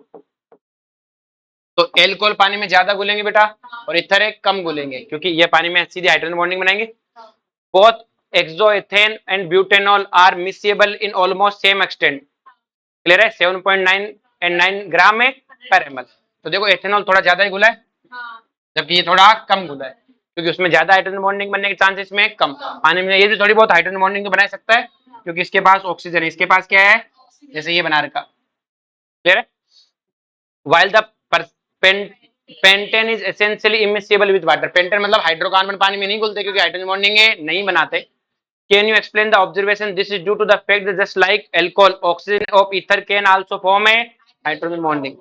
Speaker 1: तो एल्कोहल पानी में ज्यादा घुलेंगे बेटा, और इथर एक कम घुलेंगे, क्योंकि ये पानी में सीधे हाइड्रोजन बॉन्डिंग बनाएंगे। Both exoethane and butanol are miscible in almost same extent, clear है? 7.9 एंड 9 ग्राम में पर ml। तो देखो एथेनॉल थोड़ा ज्यादा ही घुला है, जबकि ये थोड़ा कम घुला है, क्योंकि उसमें ज्यादा हाइड्रोजन बॉन्डिंग बनने के चांसेस में कम। पानी में ये भी थोड़ी बहुत हाइड्रोजन बॉन्डिंग तो बना सकता है, क्योंकि इसके पास ऑक्सीजन है, इसके पास क्या है? जैसे ये बना रखा, क्लियर है? while the pentane is essentially immiscible with water. Pentane मतलब हाइड्रोकार्बन पानी में नहीं घुलते क्योंकि हाइड्रोजन बॉन्डिंग नहीं बनाते। Can you explain the observation? This is due to the fact that just like alcohol oxygen of ether can also form a hydrogen bonding.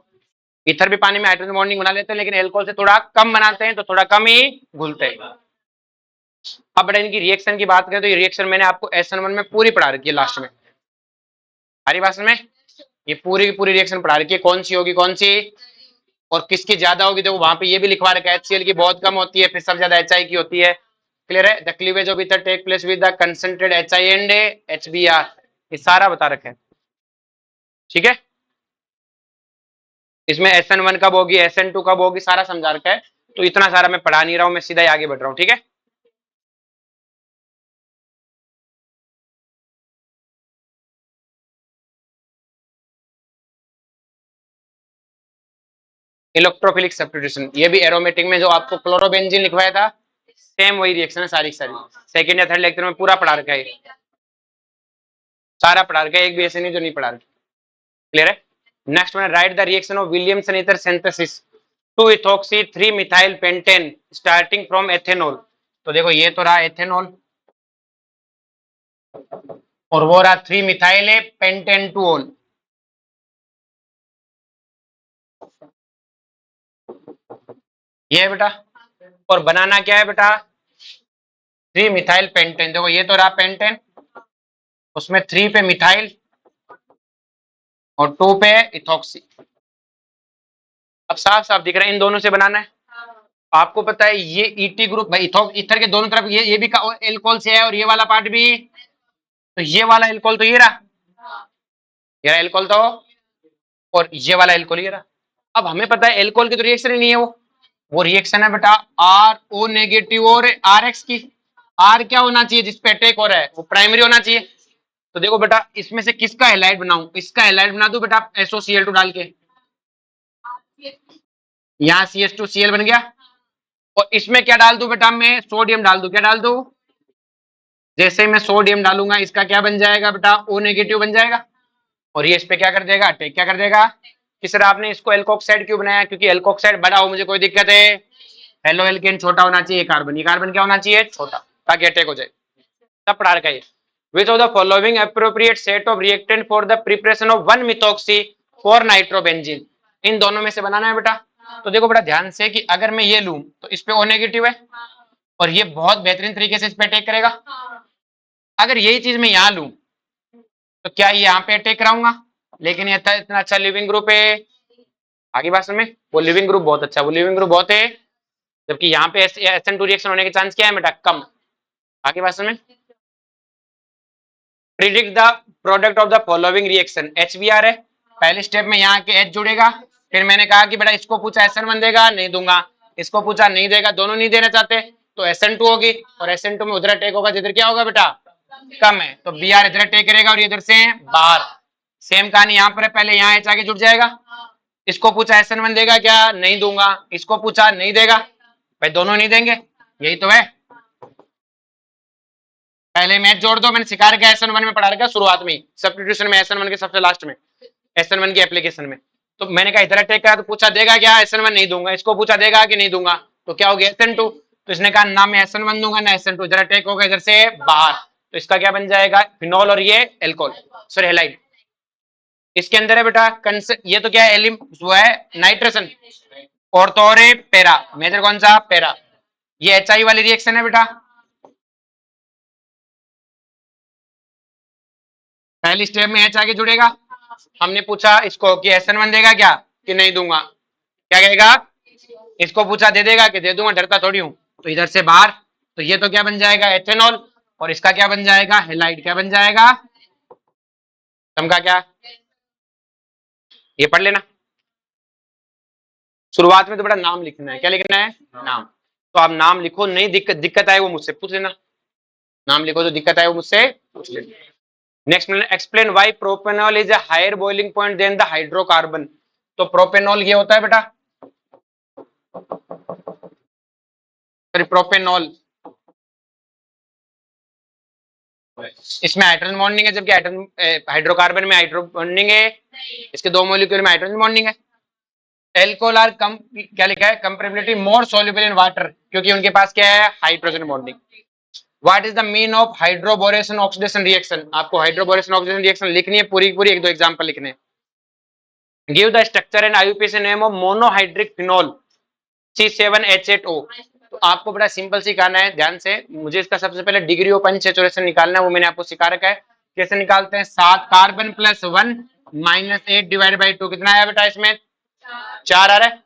Speaker 1: Ether भी पानी में हाइड्रोजन बॉन्डिंग बना लेते हैं लेकिन अल्कोहल से थोड़ा कम बनाते हैं, तो थोड़ा कम ही घुलते हैं। अब बेटा इनकी रिएक्शन की बात करें तो ये रिएक्शन मैंने आपको SN1 में पूरी पढ़ा रखी है लास्ट में। हरी भाषण में ये पूरी की पूरी रिएक्शन पढ़ा रखी है, कौन सी होगी कौन सी और किसकी ज्यादा होगी। देखो वहां पे ये भी लिखवा रखा है HCl की बहुत कम होती है, फिर सबसे ज्यादा HI की होती है। क्लियर है? The cleavage of ether take place with the concentrated HI and HBr, ये सारा बता रखा है। ठीक है, इसमें SN1 कब होगी SN2 कब होगी सारा समझा रखा है। तो इतना सारा मैं पढ़ा नहीं रहा हूं, मैं सीधा ही आगे बढ़ रहा हूं। ठीक है, इलेक्ट्रोफिलिक सब्स्टिट्यूशन, ये भी एरोमेटिक में जो आपको क्लोरोबेंजीन लिखवाया था सेम वही रिएक्शन है सारी सारी। सेकंड या थर्ड लेक्चर में पूरा पढ़ा रखा है, सारा पढ़ा रखा है, एक भी ऐसे नहीं जो नहीं पढ़ा रखा। क्लियर है? Next one, write the reaction of Williamson ether synthesis to ethoxy 3 methyl pentane starting from ethanol. तो देखो ये तो रहा एथेनॉल और वो रहा 3 मिथाइल पेंटेन टू ऑल। ये है बेटा, और बनाना क्या है बेटा 3 मिथाइल पेंटेन। देखो ये तो रहा पेंटेन, उसमें 3 पे मिथाइल और 2 पे इथॉक्सी। अब साफ साफ दिख रहा है इन दोनों से बनाना है। आपको पता है ये ईटी ग्रुप भाई ईथर के दोनों तरफ ये भी एल्कोहल से है और ये वाला पार्ट भी, तो ये वाला एल्कोहल तो ये रहा एल्कोहल तो, और ये वाला एल्कोहल ये रहा। अब हमें पता है एल्कोहल की तो रिएक्शन ही नहीं है, वो रिएक्शन है बेटा आर ओ नेगेटिव और आर एक्स की। आर क्या होना चाहिए जिसपे अटैक हो रहा है वो प्राइमरी होना चाहिए। तो देखो बेटा इसमें से किसका हैलाइड बनाऊं, इसका हैलाइड बना दूं बेटा SOCl2 डाल के, यहाँ CH2Cl बन गया। और इसमें क्या डाल दूं बेटा मैं सोडियम डाल दूं, क्या डाल दूं, जैसे मैं सोडियम डालूंगा इसका क्या बन जाएगा बेटा O नेगेटिव बन जाएगा, और ये इस पे क्या कर देगा अटैक क्या कर देगा। तीसरा आपने इसको एल्कोक्साइड क्यों बनाया, क्योंकि एल्कोक्साइड बड़ा हो मुझे कोई दिक्कत है, हेलो एल्केन छोटा होना चाहिए, कार्बन ये कार्बन क्या होना चाहिए छोटा, ताकि अटैक हो जाए। तब पढ़ा रखा है which of the following appropriate set of reactant for the preparation of 1 methoxy four nitrobenzene. इन दोनों में से बनाना है बेटा। तो देखो बेटा ध्यान से कि अगर मैं ये लूं तो इस पे O नेगेटिव है और ये बहुत बेहतरीन तरीके से इस पे अटैक करेगा। अगर यही चीज मैं यहाँ लूं तो क्या ये यहाँ पे अटैक कराऊंगा, लेकिन ये इतना अच्छा लिविंग ग्रुप है। आगे बात में वो लिविंग ग्रुप बहुत अच्छा, वो लिविंग ग्रुप बहुत है, जबकि यहाँ पे SN2 रिएक्शन होने के चांस क्या है बेटा कम। आगे बात में predict the product of the following reaction. HBr है, पहले स्टेप में यहाँ के H जुड़ेगा। फिर मैंने कहा कि बेटा इसको पूछा SN1 देगा नहीं दूंगा, इसको पूछा नहीं देगा, दोनों नहीं देना चाहते तो SN2 होगी, और SN2 में उधर अटैक होगा जिधर क्या होगा बेटा कम है, तो Br इधर अटैक करेगा और इधर से बाहर। सेम कहानी यहाँ पर है, पहले यहाँ H आगे जुड़ जाएगा। इसको पूछा SN1 देगा क्या नहीं दूंगा, इसको पूछा नहीं देगा, भाई दोनों नहीं देंगे, यही तो है। पहले मैच जोड़ दो, मैंने सिखा रखा SN1 में पढ़ा रखा शुरुआत में, सब्स्टिट्यूशन में SN1 के सबसे लास्ट में, SN1 की एप्लीकेशन में। तो मैंने कहा इधर अटैक करा तो पूछा देगा क्या SN1 नहीं दूंगा, इसको पूछा देगा कि नहीं दूंगा, तो क्या हो गया SN2। तो इसने कहा ना मैं SN1 दूंगा ना SN2, इधर अटैक होगा इधर से बाहर, तो इसका क्या बन जाएगा फिनॉल और ये एल्कोहल सॉरी हेलाइड। इसके अंदर है बेटा ये तो क्या है एलिम वो है नाइट्रेशन, और तो और पेरा, मेजर कौन सा पेरा, ये HI वाली रिएक्शन है बेटा। पहली स्टेप में H आगे जुड़ेगा, हमने पूछा इसको कि SN1 देगा क्या कि नहीं दूंगा, क्या कहेगा, इसको पूछा दे देगा कि दे दूंगा, डरता थोड़ी हूं, तो इधर से बाहर, तो ये तो क्या बन जाएगा एथेनॉल, और इसका क्या बन जाएगा हेलाइड, क्या बन जाएगा समझा क्या, ये पढ़ लेना। शुरुआत में तो बड़ा नाम लिखना है, क्या लिखना है नाम, तो आप नाम लिखो, नहीं दिक्कत आए वो मुझसे पूछ लेना, नाम लिखो तो दिक्कत आए वो मुझसे पूछ लेना। Next explain why propanol is a higher boiling point than the hydrocarbon. तो प्रोपेनॉल ये होता है बेटा सॉरी प्रोपेनॉल, इसमें हाइड्रोजन बॉन्डिंग है, जबकि हाइड्रोकार्बन में हाइड्रो बॉन्डिंग है, इसके दो मॉलिक्यूल में हाइड्रोजन बॉन्डिंग है। एल्कोहल आर कम, क्या लिखा है, comparability more soluble in water, क्योंकि उनके पास क्या है, hydrogen bonding. What is the mean of hydroboration oxidation reaction, आपको हाइड्रोबोरेशन ऑक्सीडेशन रिएक्शन लिखनी है पूरी पूरी, एक दो एग्जांपल लिखने। Give the structure and IUPAC name of monohydric phenol C7H8O। तो आपको बड़ा सिंपल सिखाना है, ध्यान से, मुझे इसका सबसे पहले डिग्री ऑफ अनसैचुरेशन निकालना है, वो मैंने आपको सिखा रखा है। कैसे निकालते हैं, 7 carbon plus 1 minus 8 divide by 2, कितना आया बेटा इसमें, 4 आ रहा है,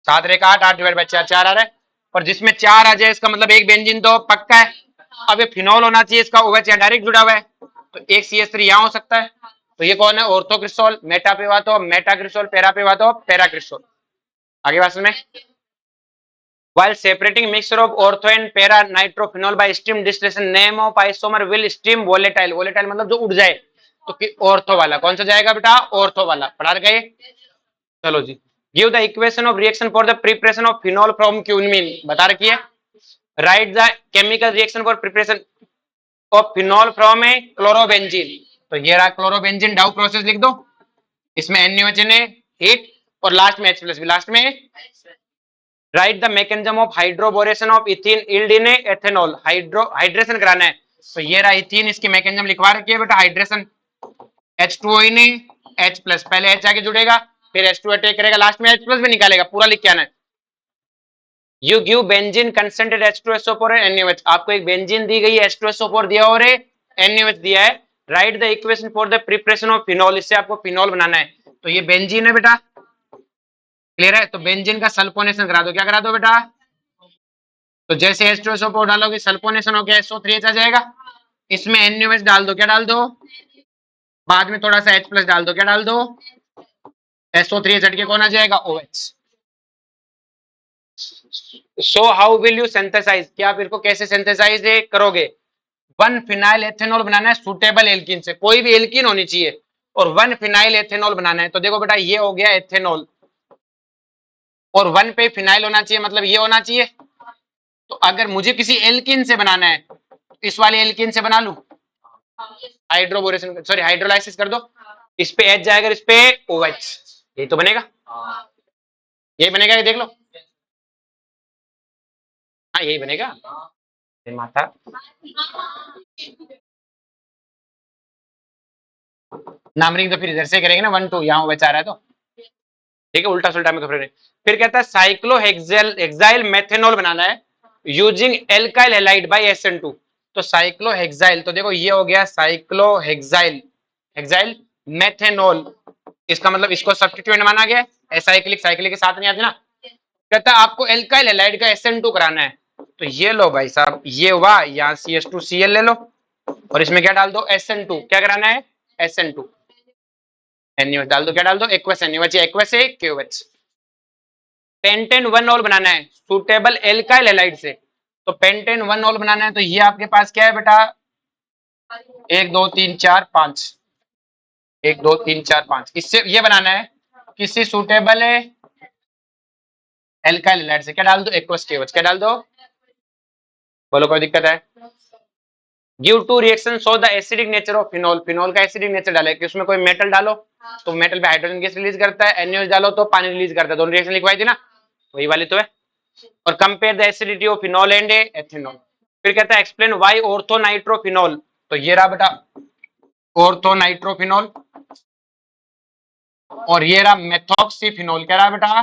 Speaker 1: 7 रेखा 8, 8 डिवाइड बाई 4, 4 आ रहा है। और जिसमें 4 आ जाए इसका मतलब एक बेंजीन तो पक्का है। अब ये फिनोल होना चाहिए, इसका OH डायरेक्ट जुड़ा हुआ है, तो एक CH3 यहाँ हो सकता है। तो ये कौन है, ऑर्थोक्रिस्टोल, मेटा पे हुआ तो मेटाक्रिस्टोल, पैरा पे हुआ तो पैराक्रिस्टोल। आगे बात में, while separating mixture of ortho and para nitrophenol by steam distillation, name of isomer will steam volatile, volatile मतलब जो उड़ जाए, तो ऑर्थो वाला कौन सा जाएगा बेटा, ऑर्थो वाला, पढ़ा गए। चलो जी, give the equation of reaction for the preparation of phenol from cumene, बता रखी है। Write the chemical reaction for preparation of phenol from a chlorobenzene, तो ये रहा क्लोरोबेंजीन, डाउ प्रोसेस लिख दो, इसमें NaOH है, हीट, और लास्ट में H प्लस भी, लास्ट में। Right the mechanism of hydroboration of ethene yield in ethanol, hydration कराना है, तो ये रहा इथीन, इसकी मैकेनिज्म लिखवा रखी है बेटा, हाइड्रेशन, H2O इन H प्लस, पहले H आके जुड़ेगा, फिर H2 अटैक करेगा, लास्ट में H प्लस भी निकालेगा, पूरा लिख के आना है। You give benzene consented H2SO4 और NaOH, आपको एक बेंजीन दी गई है, H2SO4 दिया और NaOH दिया है। Write the equation for the preparation of phenol, इससे आपको फिनोल बनाना है, तो ये बेंजीन है बेटा, क्लियर है, तो बेंजीन का सल्फोनेशन करा दो, क्या करा दो बेटा, तो जैसे H2SO4 डालोगे सल्फोनेशन हो गया, SO3H आ जाएगा, इसमें NaOH डाल दो, क्या डाल दो, बाद में थोड़ा सा H प्लस डाल दो, क्या डाल दो, SO3H हट के कौन आ जाएगा, OH। So how will you synthesise, क्या आप इसको कैसे सिंथेसाइज करोगे, 1 फिनाइल एथेनॉल बनाना है सुटेबल एल्कीन से, कोई भी एल्कीन होनी चाहिए, और 1 फिनाइल एथेनॉल बनाना है, तो देखो बेटा ये हो गया एथेनॉल, और 1 पे फिनाइल होना चाहिए, मतलब ये होना चाहिए। तो अगर मुझे किसी एल्कीन से बनाना है, इस वाले एल्कीन से बना लूं, हाइड्रोबोरेशन, सॉरी हाइड्रोलाइसिस कर दो, इस पे H जाएगा, इस पे OH, ये तो बनेगा, यही बनेगा, ये देख लो, हाँ यही बनेगा, माथा नामरिंग तो फिर इधर से करेंगे ना, 1 2 यहाँ OH आ रहा है, तो ठीक है, उल्टा सुल्टा में तो फिर कहता है साइक्लोहेक्साइल हेक्साइल मेथेनॉल बनाना है using alkyl halide bye SN2, तो साइक्लोहेक्साइल, तो देखो ये हो गया साइक्लोहेक्साइल हेक्साइल मेथेनॉल, इसका मतलब इसको सब्स्टिट्यूएंट माना गया, एसाइक्लिक, साइक्लिक के साथ नहीं आती ना। कहता है आपको एल्काइल हैलाइड का SN2 कराना है, तो ये लो भाई साहब, ये हुआ, यहाँ CH2Cl ले लो, और इसमें क्या डाल दो, SN2, क्या कराना है, SN2, NaOH डाल दो, क्या डाल दो, aqueous NaOH, aqueous KOH। Pentan 1 ol बनाना है सुटेबल एल्काइल हैलाइड से, तो पेंटेन 1 ऑल बनाना है, तो ये आपके पास क्या है बेटा, 1 2 3 4 5, 1 2 3 4 5, इससे ये बनाना है किसी सुटेबल है एल्काइल हैलाइड से, क्या डाल दो, एक्वस KOH, क्या डाल दो, बोलो कोई दिक्कत है। Give two reaction show the acidic nature of phenol, phenol का एसिडिक नेचर डाले कि उसमें कोई मेटल डालो तो मेटल पे हाइड्रोजन गैस रिलीज करता है, NaOH डालो तो पानी रिलीज करता है, दोनों रिएक्शन लिखवाई थी ना, वही वाली तो है। और compare the acidity of phenol and ethanol, फिर कहता है एक्सप्लेन व्हाई ऑर्थो नाइट्रोफिनोल, तो ये रहा बेटा ऑर्थो नाइट्रोफिनोल, और ये रहा मेथॉक्सीफिनोल, क्या रहा बेटा,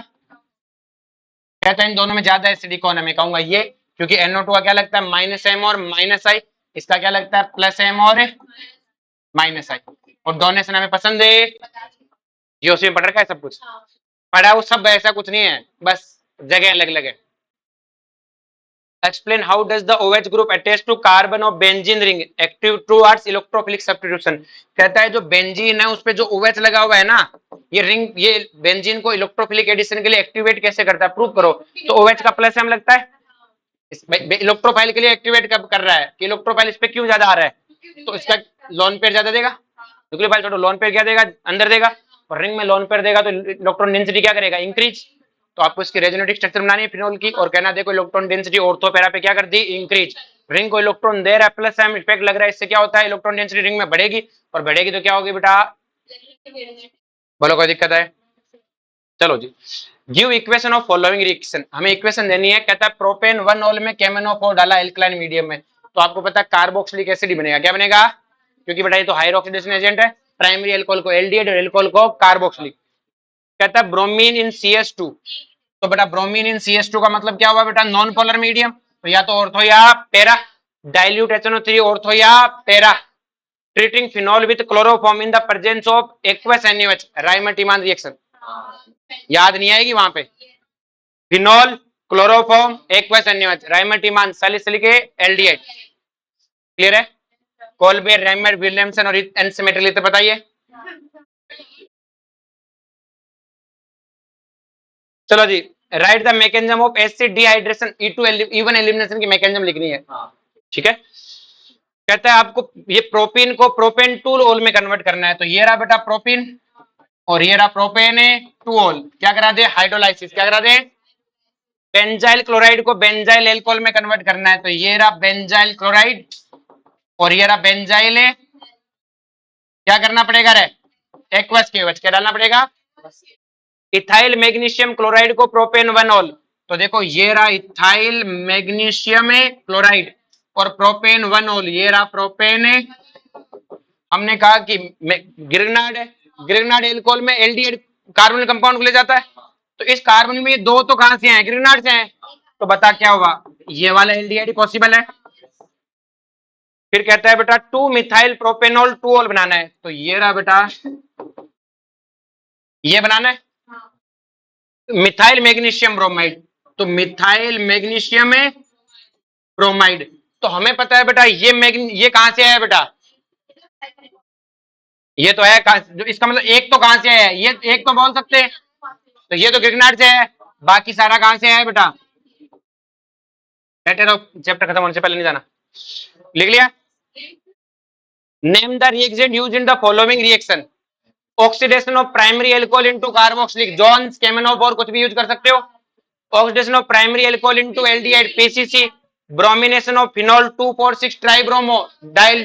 Speaker 1: कहता है इन दोनों में ज्यादा एसिडिक कौन है, मैं कहूंगा ये, क्योंकि NO2 का क्या लगता है -M और -I, इसका क्या लगता है +M और -I, और डोनेशन हमें पसंद है, जीओसी में पढ़ रखा है सब कुछ, पढ़ा वो सब, ऐसा कुछ नहीं है, बस जगह अलग अलग है। Explain how does the OH group attach to carbon of benzene ring active towards electrophilic substitution, कहता है जो बेंजीन है उस पे जो OH लगा हुआ है ना, ये रिंग, ये बेंजीन को इलेक्ट्रोफिलिक एडिशन के लिए एक्टिवेट कैसे करता है, प्रूव करो, तो OH का +M लगता है, इलेक्ट्रोफाइल के लिए एक्टिवेट कब कर रहा है, कि इलेक्ट्रोफाइल इस पे क्यों ज्यादा आ रहा है, तो इसका लोन पेयर ज्यादा देगा, न्यूक्लियोफाइल छोड़ो, लोन पेयर क्या देगा, अंदर देगा, और रिंग में लोन पेयर देगा, तो इलेक्ट्रॉन डेंसिटी क्या करेगा, इंक्रीज, तो आपको इसकी रेजोनेटिव स्ट्रक्चर बनानी है फिनोल की, और कहना देखो इलेक्ट्रॉन डेंसिटी ऑर्थो पैरा पे क्या कर दी, इंक्रीज, रिंग को इलेक्ट्रॉन दे रहा है +M इफेक्ट लग रहा है, इससे क्या होता है, इलेक्ट्रॉन डेंसिटी रिंग में बढ़ेगी, और बढ़ेगी तो क्या होगी बेटा, बोलो कोई दिक्कत है। चलो जी, give equation of following reaction, हमें इक्वेशन देनी है। कहता है प्रोपेन 1 मोल में KMnO4 डाला एल्कलाइन मीडियम में, तो आपको पता है कार्बोक्सिलिक एसिड ही बनेगा। क्या बनेगा? क्योंकि बेटा ये तो हायर ऑक्सीडेशन एजेंट है, प्राइमरी अल्कोहल को एल्डिहाइड और अल्कोहल को कार्बोक्सिलिक। कहता है ब्रोमीन इन CH2, तो बेटा ब्रोमीन इन CH2 का मतलब क्या हुआ बेटा? नॉन पोलर मीडियम, तो या तो ऑर्थो या पैरा। डाइल्यूट HNO3 ऑर्थो या para. Treating phenol with chloroform in the presence of aqueous NaOH, Reimer Tiemann reaction. याद नहीं आएगी वहां पे? Phenol, chloroform, aqueous NaOH, Reimer Tiemann, salicylic aldehyde. Clear है? कोलबेर, राइमर, विलियमसन और एनसिमेट्रिक तो बताइए। चलो जी, write the mechanism of acid dehydration E2 E1 elimination की मैकेनिज्म लिखनी है। ठीक है, कहता है आपको ये प्रोपीन को प्रोपेन 2 ओल में कन्वर्ट करना है, तो ये रहा बेटा प्रोपीन और ये रहा प्रोपेन 2 ओल। क्या करा दे? हाइड्रोलाइसिस। क्या करा दे? बेंजाइल क्लोराइड को बेंजाइल एल्कोहल में कन्वर्ट करना है, तो ये रहा बेंजाइल क्लोराइड और ये रहा बेंजाइल। क्या करना पड़ेगा रे? Aqueous KOH। क्या डालना पड़ेगा? इथाइल मैग्नीशियम क्लोराइड को प्रोपेन 1 ओल, तो देखो ये रहा इथाइल मैग्नीशियम क्लोराइड और प्रोपेन 1 ओल, ये रहा प्रोपेन। हमने कहा कि ग्रिग्नार्ड है, ग्रिग्नार्ड एल्कोहल में एल्डिहाइड कार्बोनिल कंपाउंड को ले जाता है, तो इस कार्बन में ये दो तो कहां से आए? ग्रिग्नार्ड से आए। तो बता क्या हुआ? ये वाला एल्डिहाइड पॉसिबल है। फिर कहता है बेटा 2 मिथाइल प्रोपेनॉल 2 ओल बनाना है, तो ये रहा बेटा ये बनाना है मिथाइल मैग्नीशियम ब्रोमाइड, तो मिथाइल मैग्नीशियम ब्रोमाइड। तो हमें पता है बेटा ये कहां से आया बेटा? ये तो है जो इसका मतलब एक तो कहां से आया है? ये एक तो बोल सकते हैं, तो ये तो ग्रिग्नार्ड से है, बाकी सारा कहां से आया है बेटा? लेटर ऑफ चैप्टर खत्म होने से पहले नहीं जाना। लिख लिया? Name the reaction used in the following reaction. Oxidation of primary alcohol into carboxylic, Jones, केमेनोफोर कुछ भी यूज कर सकते हो। Oxidation of primary alcohol into aldehyde PCC, bromination of phenol 2,4,6 tribromo dil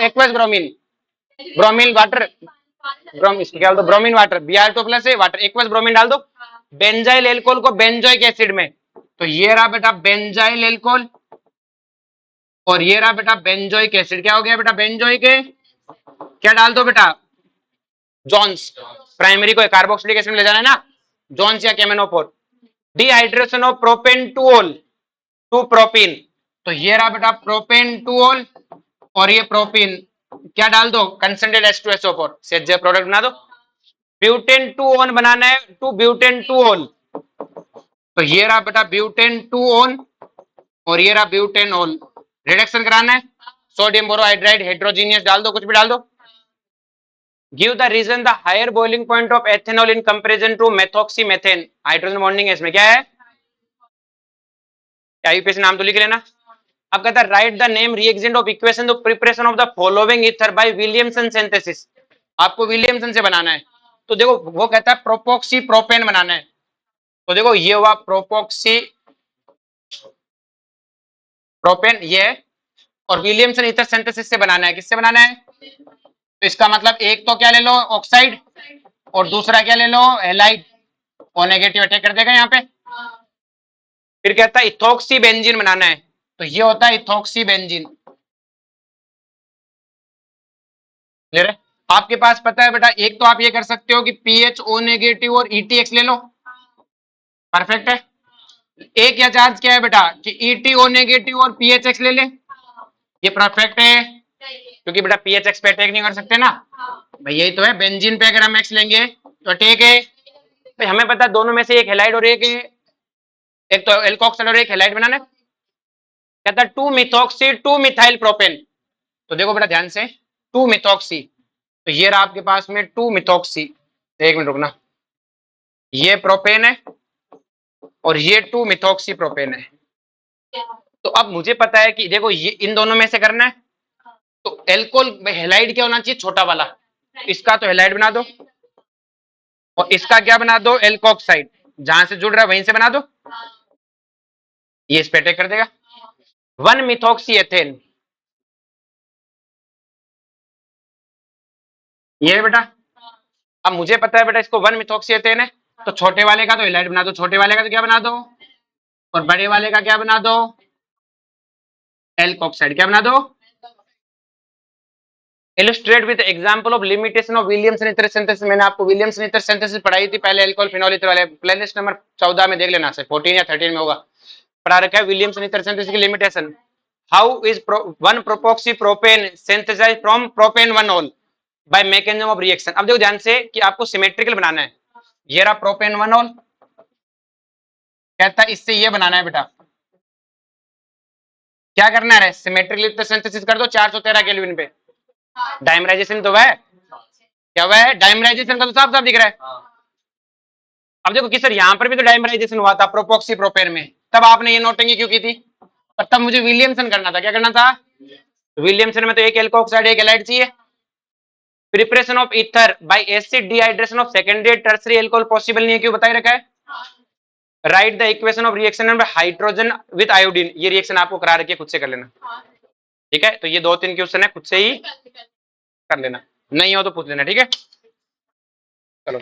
Speaker 1: aqueous bromine, bromine water, इसको क्या बोलते हैं? ब्रोमीन वाटर, Br2+ है वाटर, एक्वस ब्रोमीन डाल दो। बेंजाइल एल्कोहल को बेंजोइक एसिड में, तो ये रहा बेटा बेंजाइल एल्कोहल और ये रहा बेटा बेंजोइक एसिड। क्या हो गया बेटा? बेंजोइक। क्या डाल दो बेटा? जॉन्स। प्राइमरी को कार्बोक्सिलिक एसिड में ले जाना है ना, जॉन्स या केमेनोफोर। डिहाइड्रेशन ऑफ प्रोपेन 2 ओल टू प्रोपीन, तो ये रहा बेटा प्रोपेन 2 ओल और ये प्रोपीन। क्या डाल दो? कंसंट्रेटेड H2SO4 से जे प्रोडक्ट बना दो। ब्यूटेन 2 ओन बनाना है, टू ब्यूटेन 2 ओल, तो ये रहा बेटा ब्यूटेन 2 ओन और ये रहा ब्यूटेन ओल। रिडक्शन कराना है, सोडियम बोरोहाइड्राइड हेड्रोजीनियस डाल दो, कुछ भी डाल दो। Give the reason the higher boiling point of ethanol in comparison to methoxymethane, hydrogen bonding है इसमें। क्या है? क्या यूपीएससी नाम तो लिख लेना। अब कहता है write the name reactant of equation of preparation of the following ether bye Williamson synthesis, आपको विलियमसन से बनाना है। तो देखो वो कहता है प्रोपोक्सी प्रोपेन बनाना है, तो देखो ये हुआ प्रोपोक्सी प्रोपेन ये, और विलियमसन ईथर सिंथेसिस से बनाना है। किससे बनाना है? तो इसका मतलब एक तो क्या ले लो? ऑक्साइड, और दूसरा क्या ले लो? हैलाइड। ओ नेगेटिव अटैक कर देगा यहाँ पे। फिर कहता है इथोक्सी बेंजीन बनाना है, तो ये होता है इथोक्सी बेंजीन। क्लियर है? आपके पास पता है बेटा, एक तो आप ये कर सकते हो कि PHO नेगेटिव और ETX ले लो, परफेक्ट है। एक या चार्ज क्या है बेटा कि ETO नेगेटिव और PHX ले ले, ये परफेक्ट है, क्योंकि बेटा PHX पे अटैक नहीं कर सकते ना भाई, यही तो है। बेंजीन पे अगर हम X लेंगे तो अटैक है भाई। हमें पता है दोनों में से एक हैलाइड और एक तो एल्कोक्साइड और एक हैलाइड बनाना है। कहता है 2 मिथॉक्सी 2 मिथाइल प्रोपेन, तो देखो बेटा ध्यान से 2 मिथॉक्सी, तो ये रहा आपके पास में 2 मिथॉक्सी। एक मिनट रुकना, ये प्रोपेन है और ये 2 मिथॉक्सी प्रोपेन है। तो अब मुझे पता है कि देखो ये इन दोनों में से करना है, तो एल्कोहल हैलाइड क्या होना चाहिए? छोटा वाला। इसका तो हैलाइड बना दो और इसका क्या बना दो? एल्कोक्साइड। जहां से जुड़ रहा है वहीं से बना दो, ये इस पे अटैक कर देगा। 1 मिथॉक्सी एथेन, ये है बेटा। अब मुझे पता है बेटा इसको 1 मिथॉक्सी एथेन है, तो छोटे वाले का तो एलाइड बना दो, छोटे वाले का तो क्या बना दो, और बड़े वाले का क्या बना दो, एल्कोक्साइड क्या बना दो। Illustrate with example of limitation of Williamson ether synthesis. मैंने आपको विलियम्सन ईथर सिंथेसिस पढ़ाई थी पहले, अल्कोहल फिनोल ईथर वाले, प्लेलिस्ट नंबर 14 में देख लेना से, 14 या 13 में होगा, पढ़ा रखा है विलियम्सन ईथर सिंथेसिस की limitation. How is one propoxy propane synthesized from propane one ol by mechanism of reaction. अब देखो ध्यान से कि आपको सिमेट्रिकल बनाना है, ये रहा प्रोपेन वन ऑल, कहता है इससे ये बनाना है बेटा, क्या करना है, सिमेट्रिकल सिंथेसिस कर दो 413 केल्विन पे। डायमराइजेशन तो वह क्या हुआ है, डायमराइजेशन का तो साफ साफ दिख रहा है। अब देखो कि सर यहाँ पर भी तो डायमराइजेशन हुआ था प्रोपोक्सी प्रोपेन में, तब आपने ये नोटिंग क्यों की थी, और तब मुझे विलियमसन करना था, क्या करना था, विलियमसन में तो एक एल्कोक्साइड एक एलाइड चाहिए। Preparation of ether bye acid dehydration of secondary tertiary alcohol possible नहीं है, क्यों बताई रखा है। Write the equation of reaction hydrogen with iodine, ये रिएक्शन आपको करा रखी है, खुद से कर लेना, ठीक है। तो ये 2-3 क्वेश्चन है, खुद से ही कर लेना, नहीं हो तो पूछ लेना, ठीक है। चलो।